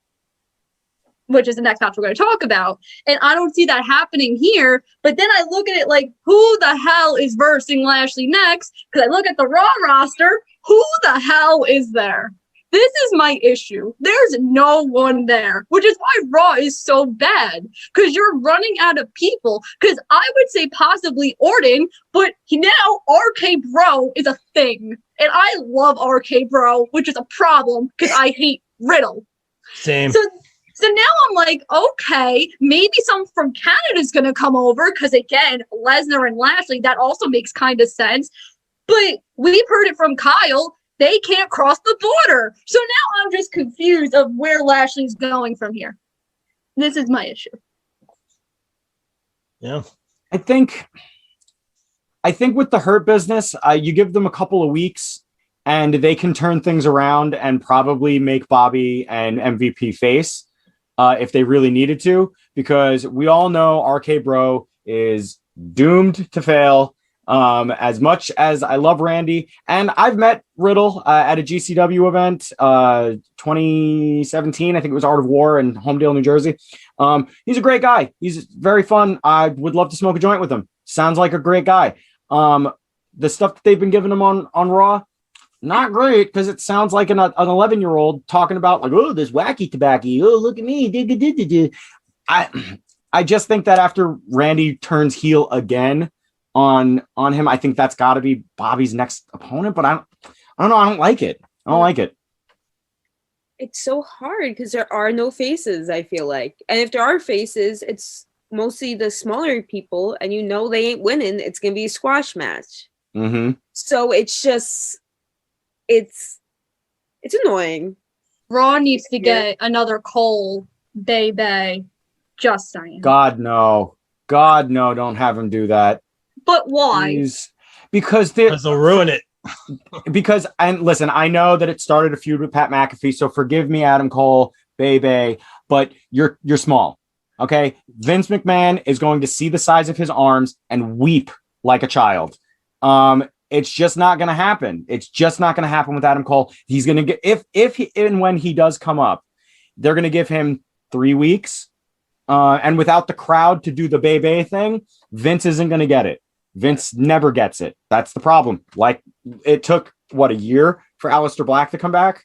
which is the next match we're going to talk about. And I don't see that happening here. But then I look at it like, who the hell is versing Lashley next? Because I look at the Raw roster, who the hell is there? This is my issue. There's no one there, which is why Raw is so bad, because you're running out of people. Because I would say possibly Orton, but now RK Bro is a thing. And I love RK Bro, which is a problem because I hate Riddle. Same. So now I'm like, okay, maybe someone from Canada is going to come over because, again, Lesnar and Lashley, that also makes kind of sense. But we've heard it from Kyle. They can't cross the border. So now I'm just confused of where Lashley's going from here. This is my issue. Yeah. I think with the Hurt Business, you give them a couple of weeks and they can turn things around and probably make Bobby and MVP face if they really needed to, because we all know RK Bro is doomed to fail. As much as I love Randy, and I've met Riddle at a GCW event, 2017, I think it was Art of War in Homedale, New Jersey. He's a great guy. He's very fun. I would love to smoke a joint with him. Sounds like a great guy. The stuff that they've been giving him on Raw, not great, because it sounds like an 11-year-old talking about like, oh, this wacky tobacco. Oh, look at me. I just think that after Randy turns heel again on him, I think that's got to be Bobby's next opponent. But I don't know. I don't like it. It's so hard because there are no faces, I feel like. And if there are faces, it's mostly the smaller people, and you know they ain't winning. It's going to be a squash match. Mm-hmm. So it's just, it's annoying. Raw needs to get another Cole, baby. Just saying. God, no. Don't have him do that. But why? Because they'll ruin it. Because, and listen, I know that it started a feud with Pat McAfee, so forgive me, Adam Cole, baby, but you're small, okay? Vince McMahon is going to see the size of his arms and weep like a child. It's just not going to happen. It's just not going to happen with Adam Cole. He's going to get, if and when he does come up, they're going to give him 3 weeks, and without the crowd to do the baby thing, Vince isn't going to get it. Vince never gets it. That's the problem. Like, it took, a year for Aleister Black to come back?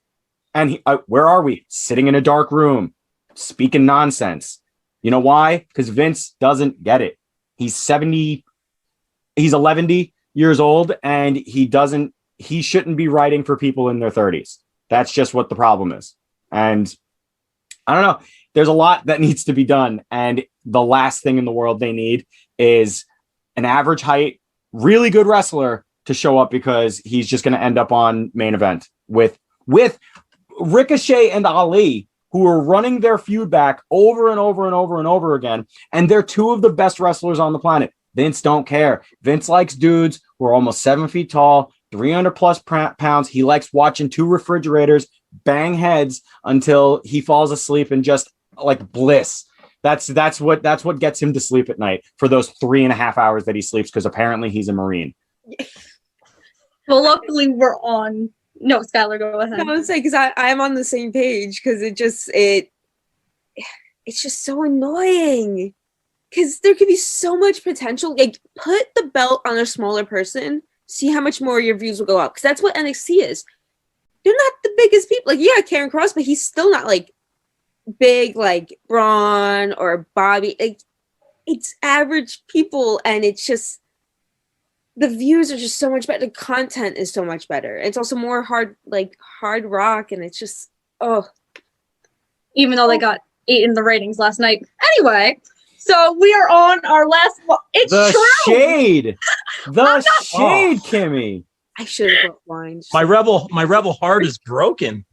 And where are we? Sitting in a dark room, speaking nonsense. You know why? Because Vince doesn't get it. He's 70 years old, and he shouldn't be writing for people in their 30s. That's just what the problem is. And I don't know. There's a lot that needs to be done. And the last thing in the world they need is an average height, really good wrestler to show up, because he's just going to end up on main event with Ricochet and Ali, who are running their feud back over and over and over and over again. And they're two of the best wrestlers on the planet. Vince don't care. Vince likes dudes who are almost 7 feet tall, 300 plus pounds. He likes watching two refrigerators bang heads until he falls asleep in just like bliss. That's what gets him to sleep at night for those 3.5 hours that he sleeps, because apparently he's a Marine. Well, luckily we're on. No, Skyler, go ahead. I was saying, because I'm on the same page, because it's just so annoying. Because there could be so much potential. Like, put the belt on a smaller person, see how much more your views will go up. Because that's what NXT is. They're not the biggest people. Like, yeah, Karen Cross, but he's still not like big like Braun or Bobby. Like, it's average people, and it's just, the views are just so much better. The content is so much better. It's also more hard rock, and it's just, even though they got 8 in the ratings last night. Anyway, so we are on our last one. It's the true. Shade. The shade, Kimmy. I should have bought wine. My rebel heart is broken.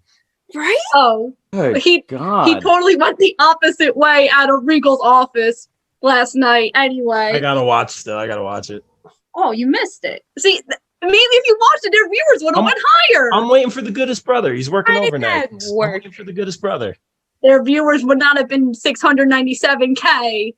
Right? Oh, Good he God. totally went the opposite way out of Regal's office last night. Anyway, I gotta watch it. Oh, you missed it. See, maybe if you watched it, their viewers would have went higher. I'm waiting for the goodest brother. He's working overnight. I'm work. waiting for the goodest brother. Their viewers would not have been 697K.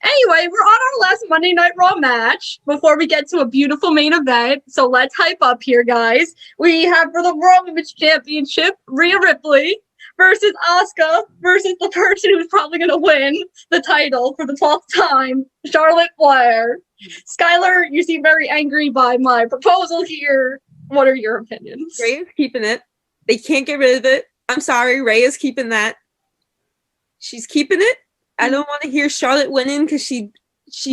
Anyway, we're on our last Monday Night Raw match before we get to a beautiful main event. So let's hype up here, guys. We have for the Raw Women's Championship, Rhea Ripley versus Asuka versus the person who's probably going to win the title for the 12th time, Charlotte Flair. Skyler, you seem very angry by my proposal here. What are your opinions? Rhea's keeping it. They can't get rid of it. I'm sorry, Rhea's keeping that. She's keeping it. I don't want to hear Charlotte winning, because she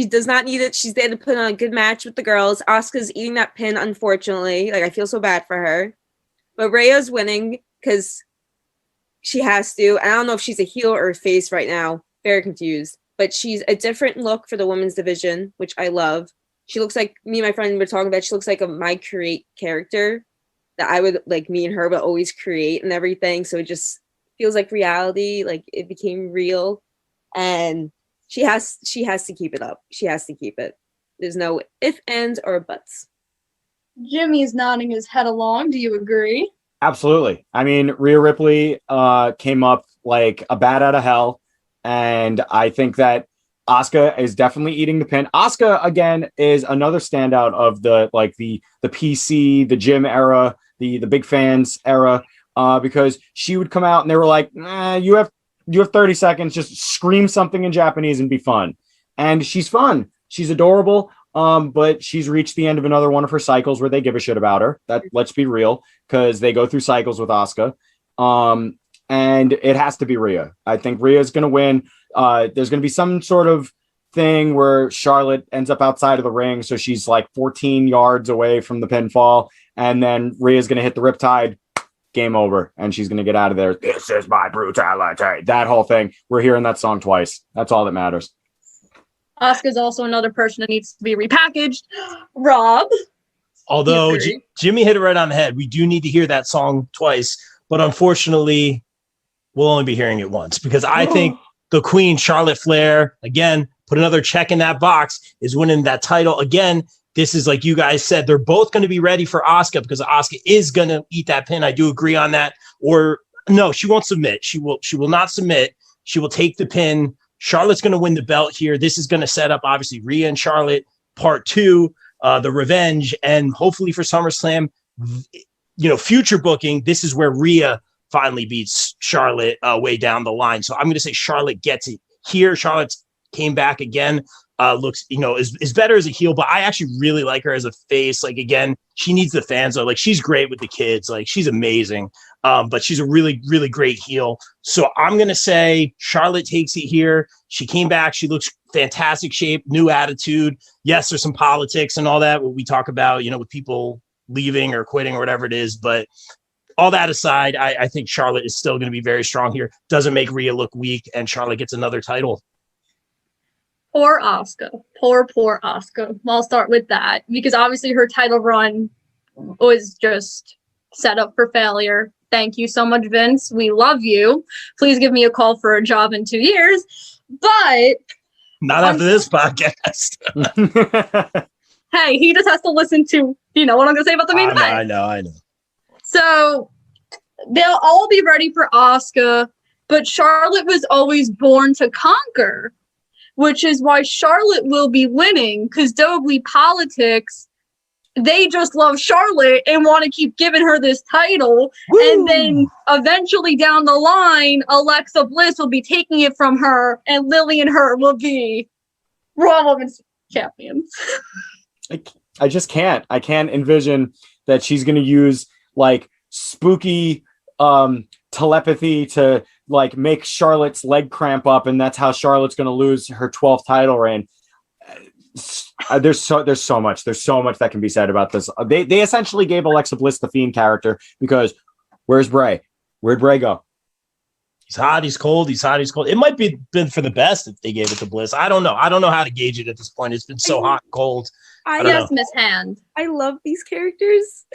does not need it. She's there to put on a good match with the girls. Asuka's eating that pin, unfortunately. Like, I feel so bad for her. But Rhea's winning because she has to. I don't know if she's a heel or a face right now. Very confused. But she's a different look for the women's division, which I love. She looks like, me and my friend were talking about, she looks like a My Create character that I would, like, me and her would always create and everything. So it just feels like reality. Like, it became real. And she has to keep it up. She has to keep it. There's no if, ands, or buts. Jimmy's nodding his head along. Do you agree? Absolutely. I mean, Rhea Ripley came up like a bat out of hell. And I think that Asuka is definitely eating the pin. Asuka again is another standout of the PC, the gym era, the big fans era, because she would come out and they were like, you have 30 seconds, just scream something in Japanese and be fun. And she's fun. She's adorable. But she's reached the end of another one of her cycles where they give a shit about her. That, let's be real, because they go through cycles with Asuka. And it has to be Rhea. I think Rhea is going to win. There's going to be some sort of thing where Charlotte ends up outside of the ring, so she's like 14 yards away from the pinfall, and then Rhea's going to hit the riptide. Game over, and she's going to get out of there. This is my brutality. That whole thing. We're hearing that song twice. That's all that matters. Asuka's also another person that needs to be repackaged. Rob. Although Jimmy hit it right on the head. We do need to hear that song twice, but unfortunately, we'll only be hearing it once, because I think the Queen, Charlotte Flair, again, put another check in that box, is winning that title. Again, this is like you guys said, they're both going to be ready for Asuka, because Asuka is going to eat that pin. I do agree on that. Or no, she won't submit. She will not submit. She will take the pin. Charlotte's going to win the belt here. This is going to set up, obviously, Rhea and Charlotte part 2, the revenge, and hopefully for SummerSlam, future booking. This is where Rhea finally beats Charlotte way down the line. So I'm going to say Charlotte gets it here. Charlotte came back again. Looks, is better as a heel, but I actually really like her as a face. Like, again, she needs the fans though. Like, she's great with the kids. Like, she's amazing. But she's a really, really great heel. So I'm going to say Charlotte takes it here. She came back. She looks fantastic shape, new attitude. Yes, there's some politics and all that, what we talk about, with people leaving or quitting or whatever it is. But all that aside, I think Charlotte is still going to be very strong here. Doesn't make Rhea look weak, and Charlotte gets another title. Poor Asuka. Poor Asuka. I'll start with that, because obviously her title run was just set up for failure. Thank you so much, Vince. We love you. Please give me a call for a job in 2 years. But not after this podcast. Hey, he just has to listen to, what I'm going to say about the main event. I know. So they'll all be ready for Asuka, but Charlotte was always born to conquer, which is why Charlotte will be winning, because Doughboy Politics, they just love Charlotte and want to keep giving her this title. Woo! And then eventually down the line, Alexa Bliss will be taking it from her, and Lily and her will be Raw Women's champions. I just can't. I can't envision that she's going to use like spooky telepathy to like make Charlotte's leg cramp up, and that's how Charlotte's going to lose her 12th title reign. There's so much that can be said about this. They essentially gave Alexa Bliss the Fiend character, because where's Bray? Where'd Bray go? He's hot, he's cold, he's hot, he's cold. It might be been for the best if they gave it to Bliss. I don't know how to gauge it at this point. It's been so hot and cold. Yes, Miss Hand. I love these characters.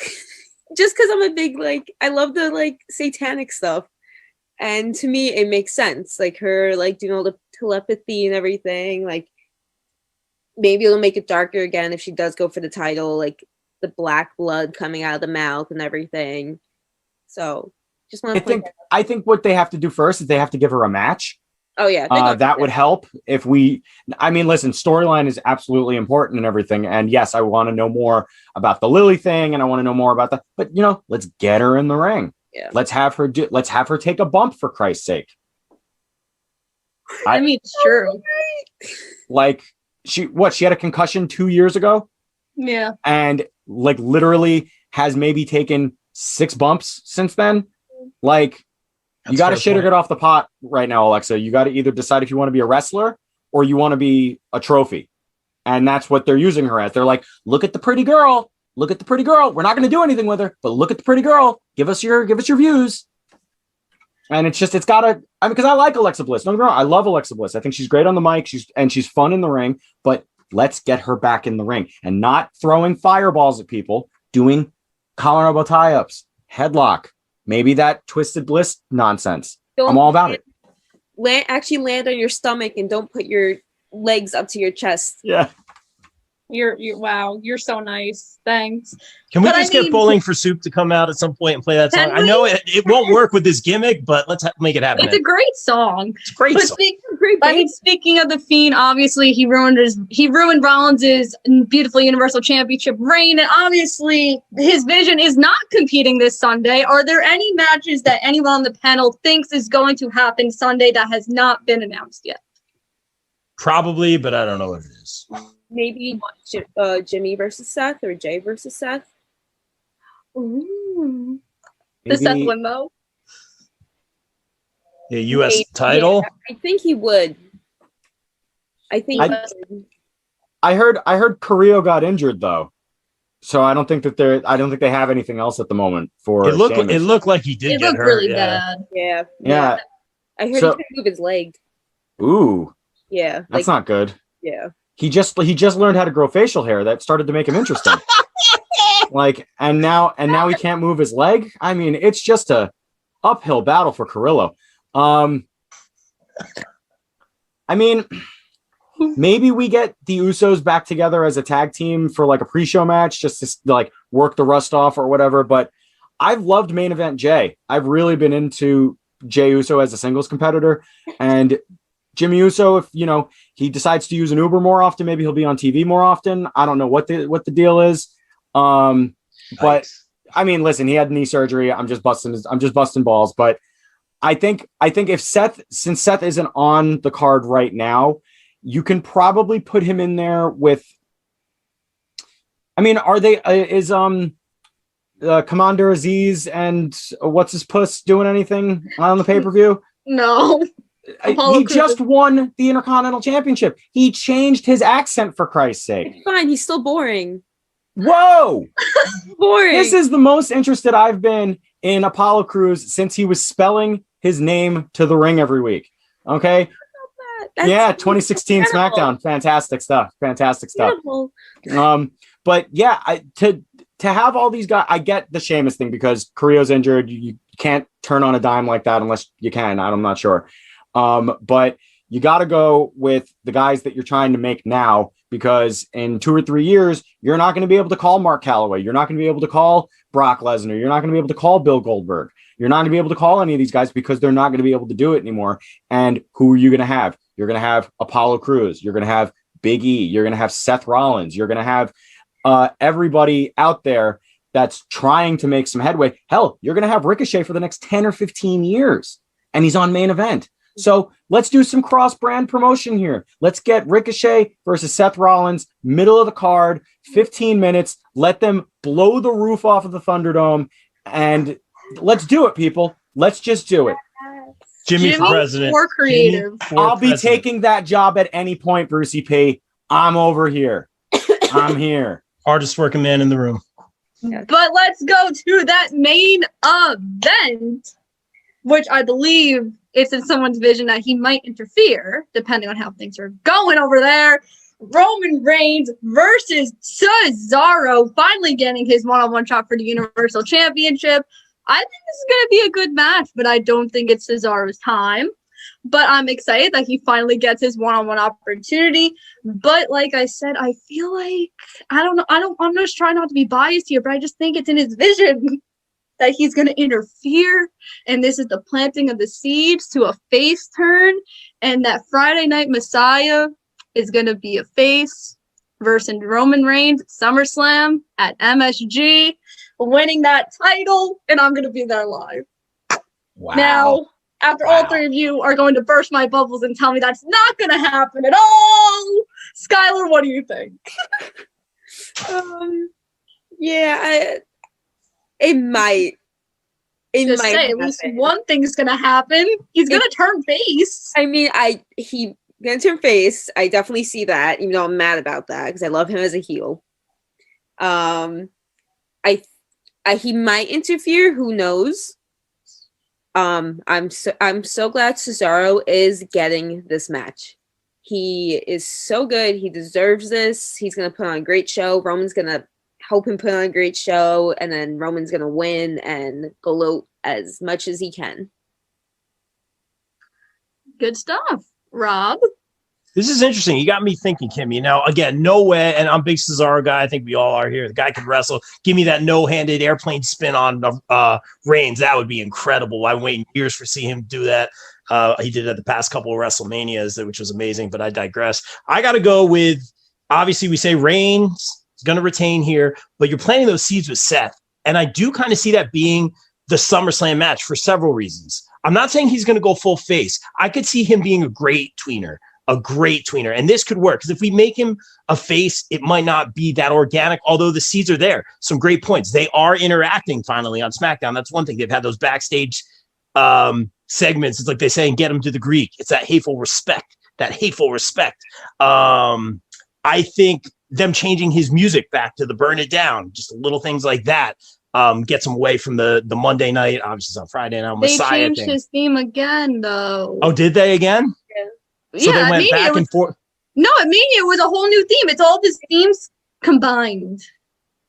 Just because I'm a big, I love the, satanic stuff. And to me, it makes sense. Like, her, doing all the telepathy and everything. Maybe it'll make it darker again if she does go for the title. The black blood coming out of the mouth and everything. So, just want to I think what they have to do first is they have to give her a match. Oh, yeah. That would help if listen, storyline is absolutely important and everything. And yes, I want to know more about the Lily thing, and I want to know more about that. But, let's get her in the ring. Yeah. Let's have her take a bump, for Christ's sake. I mean, it's true. She had a concussion 2 years ago? Yeah. And literally has maybe taken 6 bumps since then. You got to shit or get off the pot right now, Alexa. You got to either decide if you want to be a wrestler or you want to be a trophy. And that's what they're using her as. They're like, look at the pretty girl. Look at the pretty girl. We're not going to do anything with her, but look at the pretty girl. Give us your views. And it's got to, because I like Alexa Bliss. Don't get me wrong. I love Alexa Bliss. I think she's great on the mic. She's fun in the ring, but let's get her back in the ring and not throwing fireballs at people, doing collar elbow tie-ups, headlock, maybe that Twisted Bliss nonsense. I'm all about it. Actually land on your stomach and don't put your legs up to your chest. Yeah. Wow, you're so nice. Thanks. Can we get Bowling for Soup to come out at some point and play that song? I know it won't work with this gimmick, but let's make it happen. It's a great song. It's a great song. great I mean, speaking of the Fiend, obviously he ruined Rollins's beautiful Universal Championship reign, and obviously his vision is not competing this Sunday. Are there any matches that anyone on the panel thinks is going to happen Sunday that has not been announced yet? Probably, but I don't know what it is. Maybe Jimmy versus Seth or Jay versus Seth. Ooh. Maybe, The Seth Limbo. The U.S. title. Yeah, I think he would. I think I heard Carrillo got injured though, so I don't think they have anything else at the moment for. It looked like he did. It get looked hurt, really yeah. bad. Yeah. I heard he couldn't move his leg. Ooh. Yeah. That's not good. Yeah. He just learned how to grow facial hair. That started to make him interesting. and now he can't move his leg. I mean, it's just a uphill battle for Carrillo. I mean, maybe we get the Usos back together as a tag team for like a pre-show match just to like work the rust off or whatever. But I've loved main event Jay. I've really been into Jay Uso as a singles competitor, and Jimmy Uso, if he decides to use an Uber more often, maybe he'll be on TV more often. I don't know what the deal is. But I mean, listen, he had knee surgery. I'm just busting balls. But I think if since Seth isn't on the card right now, you can probably put him in there with. I mean, are they Commander Aziz and what's his puss doing anything on the pay-per-view? No. He just won the Intercontinental Championship. He changed his accent for Christ's sake. It's fine. He's still boring. Whoa! Boring. This is the most interested I've been in Apollo Crews since he was spelling his name to the ring every week. Okay? Yeah, 2016 incredible. Smackdown. Fantastic stuff. Incredible. But yeah, to have all these guys, I get the Sheamus thing because Carrillo's injured. You can't turn on a dime like that unless you can. I'm not sure. But you got to go with the guys that you're trying to make now, because in 2 or 3 years, you're not going to be able to call Mark Calloway. You're not going to be able to call Brock Lesnar. You're not going to be able to call Bill Goldberg. You're not going to be able to call any of these guys because they're not going to be able to do it anymore. And who are you going to have? You're going to have Apollo Crews. You're going to have Big E. You're going to have Seth Rollins. You're going to have everybody out there that's trying to make some headway. Hell, you're going to have Ricochet for the next 10 or 15 years, and he's on main event. So let's do some cross-brand promotion here. Let's get Ricochet versus Seth Rollins, middle of the card, 15 minutes. Let them blow the roof off of the Thunderdome, and let's do it, people. Let's just do it. Jimmy for president. More creative. I'll be taking that job at any point, Brucey P. I'm over here. I'm here. Hardest working man in the room. But let's go to that main event, which I believe it's in someone's vision that he might interfere, depending on how things are going over there. Roman Reigns versus Cesaro, finally getting his one-on-one shot for the Universal Championship. I think this is going to be a good match, but I don't think it's Cesaro's time. But I'm excited that he finally gets his one-on-one opportunity. But like I said, I feel like, I don't know, I'm just trying not to be biased here, but I just think it's in his vision that he's going to interfere, and this is the planting of the seeds to a face turn, and that Friday Night Messiah is going to be a face versus Roman Reigns at SummerSlam at MSG, winning that title, and I'm going to be there live. Wow. Now, after all three of you are going to burst my bubbles and tell me that's not going to happen at all, Skyler, what do you think? It might. Just say, at least one thing's gonna happen. He's gonna turn face. I mean, he gonna turn face. I definitely see that, even though I'm mad about that because I love him as a heel. He might interfere. Who knows? I'm so glad Cesaro is getting this match. He is so good. He deserves this. He's gonna put on a great show. Roman's gonna help him put on a great show, and then Roman's gonna win and gloat as much as he can. Good stuff, Rob. This is interesting. You got me thinking, Kimmy. Now, again, no way, and I'm a big Cesaro guy. I think we all are here. The guy can wrestle. Give me that no-handed airplane spin on Reigns. That would be incredible. I'm waiting years for seeing him do that. He did it at the past couple of WrestleManias, which was amazing, but I digress. I got to go with, obviously, we say Reigns is going to retain here, but you're planting those seeds with Seth. And I do kind of see that being the SummerSlam match for several reasons. I'm not saying he's going to go full face. I could see him being a great tweener. And this could work because if we make him a face, it might not be that organic, although the seeds are there. Some great points. They are interacting finally on SmackDown. That's one thing. They've had those backstage segments. It's like they say, and get them to the Greek. It's that hateful respect. I think them changing his music back to the Burn It Down, just little things like that, gets him away from the Monday night. Obviously, it's on Friday now. They Messiah changed thing. his theme again, though. Oh, did they again? Yeah. So they went back and forth. No, at Mania it was a whole new theme. It's all of his themes combined.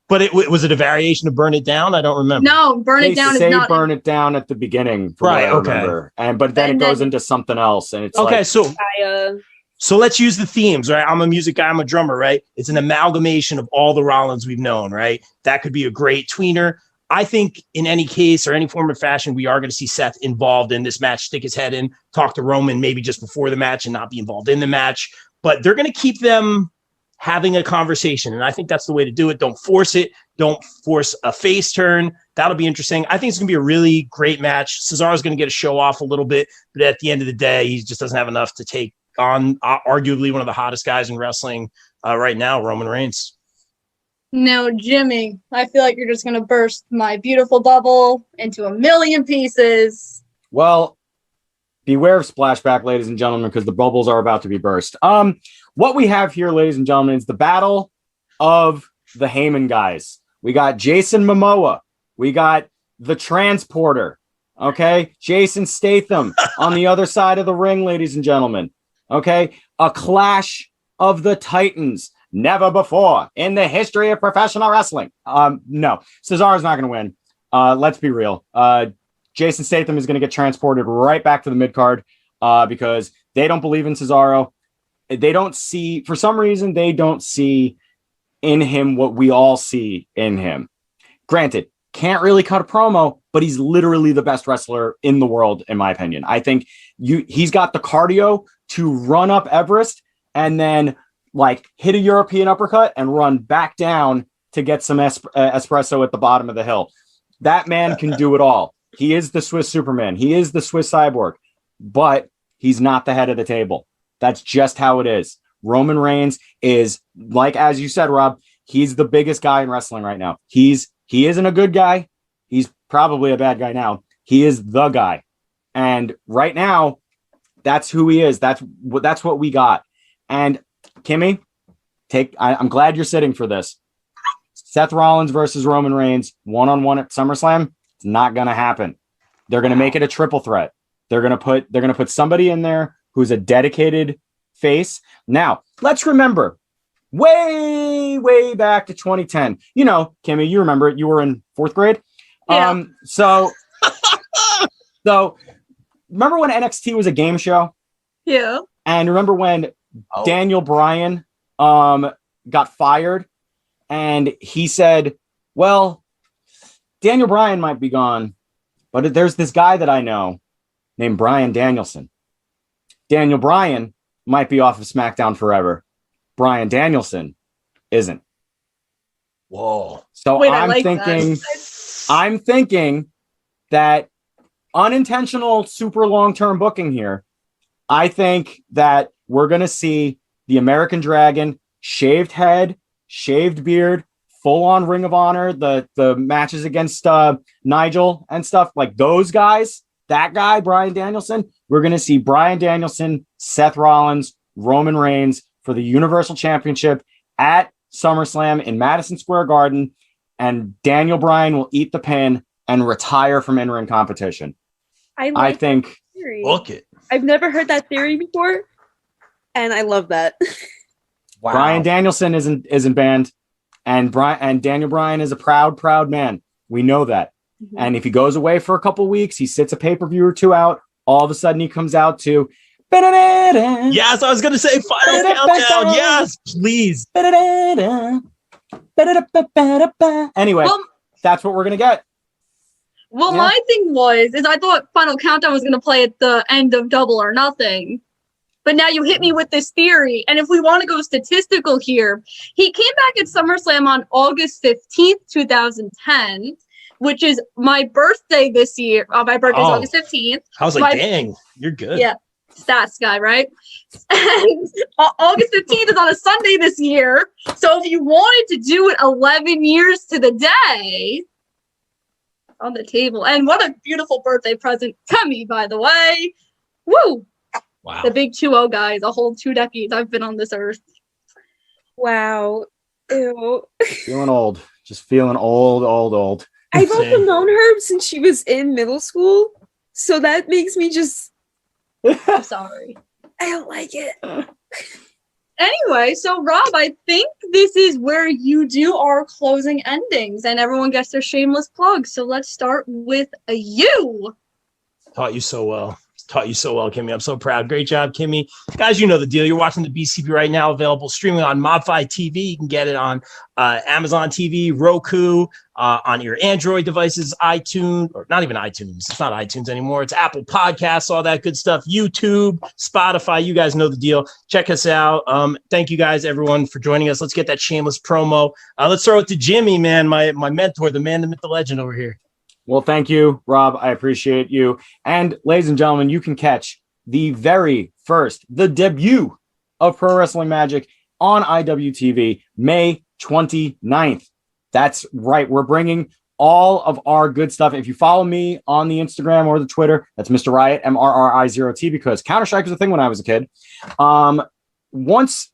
But was it a variation of Burn It Down? I don't remember. No, Burn It Down is not. Burn It Down at the beginning, Right, I remember. But then it goes into something else, and it's okay. Like, so let's use the themes, right? I'm a music guy. I'm a drummer, right? It's an amalgamation of all the Rollins we've known, right? That could be a great tweener. I think in any case or any form of fashion, we are going to see Seth involved in this match, stick his head in, talk to Roman maybe just before the match and not be involved in the match. But they're going to keep them having a conversation. And I think that's the way to do it. Don't force it. Don't force a face turn. That'll be interesting. I think it's going to be a really great match. Cesaro's going to get a show off a little bit, but at the end of the day, he just doesn't have enough to take on arguably one of the hottest guys in wrestling right now, Roman Reigns. No, Jimmy, I feel like you're just going to burst my beautiful bubble into a million pieces. Well, beware of splashback, ladies and gentlemen, because the bubbles are about to be burst. What we have here, ladies and gentlemen, is the battle of the Heyman guys. We got Jason Momoa. We got the Transporter. Okay? Jason Statham on the other side of the ring, ladies and gentlemen. Okay? A clash of the Titans. Never before in the history of professional wrestling. No, Cesaro's not going to win. Let's be real. Jason Statham is going to get transported right back to the mid-card because they don't believe in Cesaro. They don't see, for some reason, they don't see in him what we all see in him. Granted, can't really cut a promo, but he's literally the best wrestler in the world, in my opinion. I think he's got the cardio to run up Everest and then like hit a European uppercut and run back down to get some espresso at the bottom of the hill. That man can do it all. He is the Swiss Superman. He is the Swiss Cyborg, but he's not the head of the table. That's just how it is. Roman Reigns is, like, as you said, Rob, he's the biggest guy in wrestling right now. He isn't a good guy. He's probably a bad guy now. He is the guy. And right now, that's who he is. That's what we got. And Kimmy, I'm glad you're sitting for this. Seth Rollins versus Roman Reigns one-on-one at SummerSlam. It's not going to happen. They're going to make it a triple threat. They're going to put somebody in there who's a dedicated face. Now, let's remember way back to 2010. You know, Kimmy, you remember it. You were in 4th grade. Yeah. So remember when NXT was a game show? Yeah. And remember when Daniel Bryan got fired and he said, well, Daniel Bryan might be gone, but there's this guy that I know named Bryan Danielson. Daniel Bryan might be off of SmackDown forever. Bryan Danielson isn't. Whoa. So Wait, I'm thinking that unintentional super long-term booking here. I think that we're going to see the American Dragon, shaved head, shaved beard, full-on Ring of Honor, the matches against Nigel and stuff, like those guys, that guy, Bryan Danielson, we're going to see Bryan Danielson, Seth Rollins, Roman Reigns for the Universal Championship at SummerSlam in Madison Square Garden, and Daniel Bryan will eat the pin and retire from in-ring competition. I think... Book it. I've never heard that theory before, and I love that. Wow. Bryan Danielson isn't banned, and Daniel Bryan is a proud man. We know that. Mm-hmm. And if he goes away for a couple weeks, he sits a pay-per-view or two out, all of a sudden he comes out to yes, I was gonna say final countdown. Yes, please. Anyway, that's what we're gonna get. Well, Yeah. my thing is I thought Final Countdown was going to play at the end of Double or Nothing. But now you hit me with this theory. And if we want to go statistical here, he came back at SummerSlam on August 15th, 2010, which is my birthday this year. My birthday is August 15th. I was like, dang, you're good. Yeah, stats guy, right? And August 15th is on a Sunday this year. So if you wanted to do it 11 years to the day on the table. And what a beautiful birthday present to me, by the way. Woo! Wow. The big 2-0 guys, a whole 2 decades I've been on this earth. Wow. Ew. Feeling old. Just feeling old. I've also known her since she was in middle school. So that makes me just, I'm sorry. I don't like it. Anyway, so Rob, I think this is where you do our closing endings and everyone gets their shameless plugs. So let's start with you. Taught you so well, Kimmy. I'm so proud. Great job, Kimmy. Guys, you know the deal. You're watching the BCP right now, available streaming on Modify TV. You can get it on Amazon TV, Roku, on your Android devices, iTunes, or not even iTunes. It's not iTunes anymore. It's Apple Podcasts, all that good stuff. YouTube, Spotify. You guys know the deal. Check us out. Thank you guys, everyone, for joining us. Let's get that shameless promo. Let's throw it to Jimmy, man, my mentor, the man, the myth, the legend over here. Well, thank you, Rob. I appreciate you. And ladies and gentlemen, you can catch the debut of Pro Wrestling Magic on IWTV, May 29th. That's right. We're bringing all of our good stuff. If you follow me on the Instagram or the Twitter, that's Mr. Riot, MRRI0T, because Counter-Strike was a thing when I was a kid. That's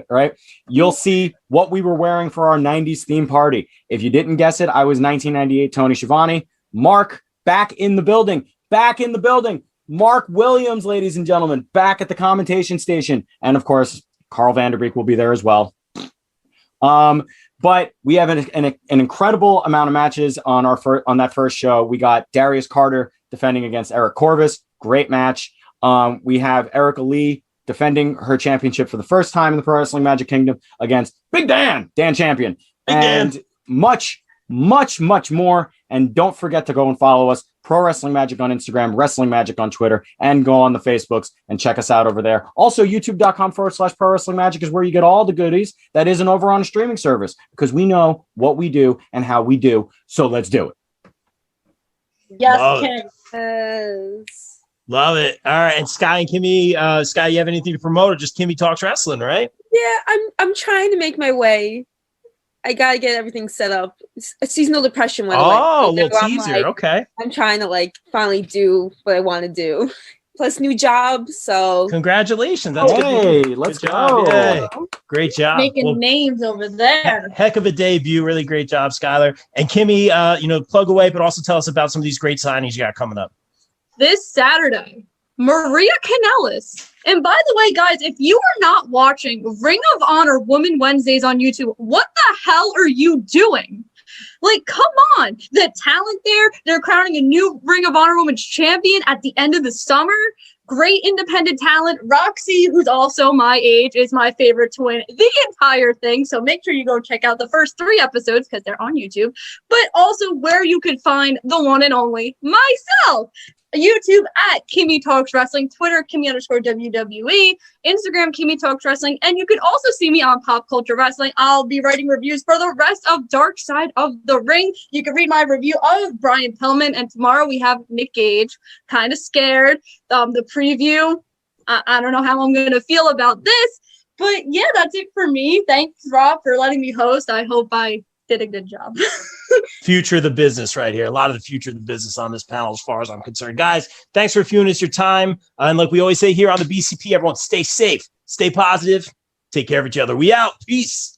right. You'll see what we were wearing for our 90s theme party. If you didn't guess it, I was 1998 Tony Schiavone. Mark, back in the building. Mark Williams, ladies and gentlemen, back at the commentation station. And of course, Carl Vanderbeek will be there as well. But we have an incredible amount of matches on on that first show. We got Darius Carter defending against Eric Corvus. Great match. We have Erica Lee defending her championship for the first time in the Pro Wrestling Magic Kingdom against Big Dan Champion. And much more. And don't forget to go and follow us, Pro Wrestling Magic on Instagram, Wrestling Magic on Twitter, and go on the Facebooks and check us out over there. Also, youtube.com/Pro Wrestling Magic is where you get all the goodies that isn't over on a streaming service, because we know what we do and how we do. So let's do it. Yes, King. Yes. Love it. All right. And Sky and Kimmy, Sky, you have anything to promote, or just Kimmy Talks Wrestling, right? Yeah, I'm trying to make my way. I gotta get everything set up. Seasonal depression went away. Oh, a little So I'm teaser. Okay. I'm trying to finally do what I want to do. Plus new job. So Congratulations. That's Hey, good. let's Good job. go. Yay. Great job. Making names over there. Heck of a debut. Really great job, Skyler. And Kimmy, plug away, but also tell us about some of these great signings you got coming up. This Saturday, Maria Kanellis. And by the way, guys, if you are not watching Ring of Honor Women Wednesdays on YouTube, what the hell are you doing? Come on. The talent there, they're crowning a new Ring of Honor Women's Champion at the end of the summer. Great independent talent. Roxy, who's also my age, is my favorite to win the entire thing. So make sure you go check out the first 3 episodes because they're on YouTube. But also where you could find the one and only myself. YouTube at Kimmy Talks Wrestling, Twitter Kimmy_WWE, Instagram Kimmy Talks Wrestling, and you can also see me on Pop Culture Wrestling. I'll be writing reviews for the rest of Dark Side of the Ring. You can read my review of Brian Pillman, and tomorrow we have Nick Gage. Kind of scared. The preview. I don't know how I'm going to feel about this, but yeah, that's it for me. Thanks, Rob, for letting me host. I hope I did a good job. Future of the business right here. A lot of the future of the business on this panel as far as I'm concerned. Guys, thanks for viewing us your time. And like we always say here on the BCP, everyone stay safe, stay positive, take care of each other. We out. Peace.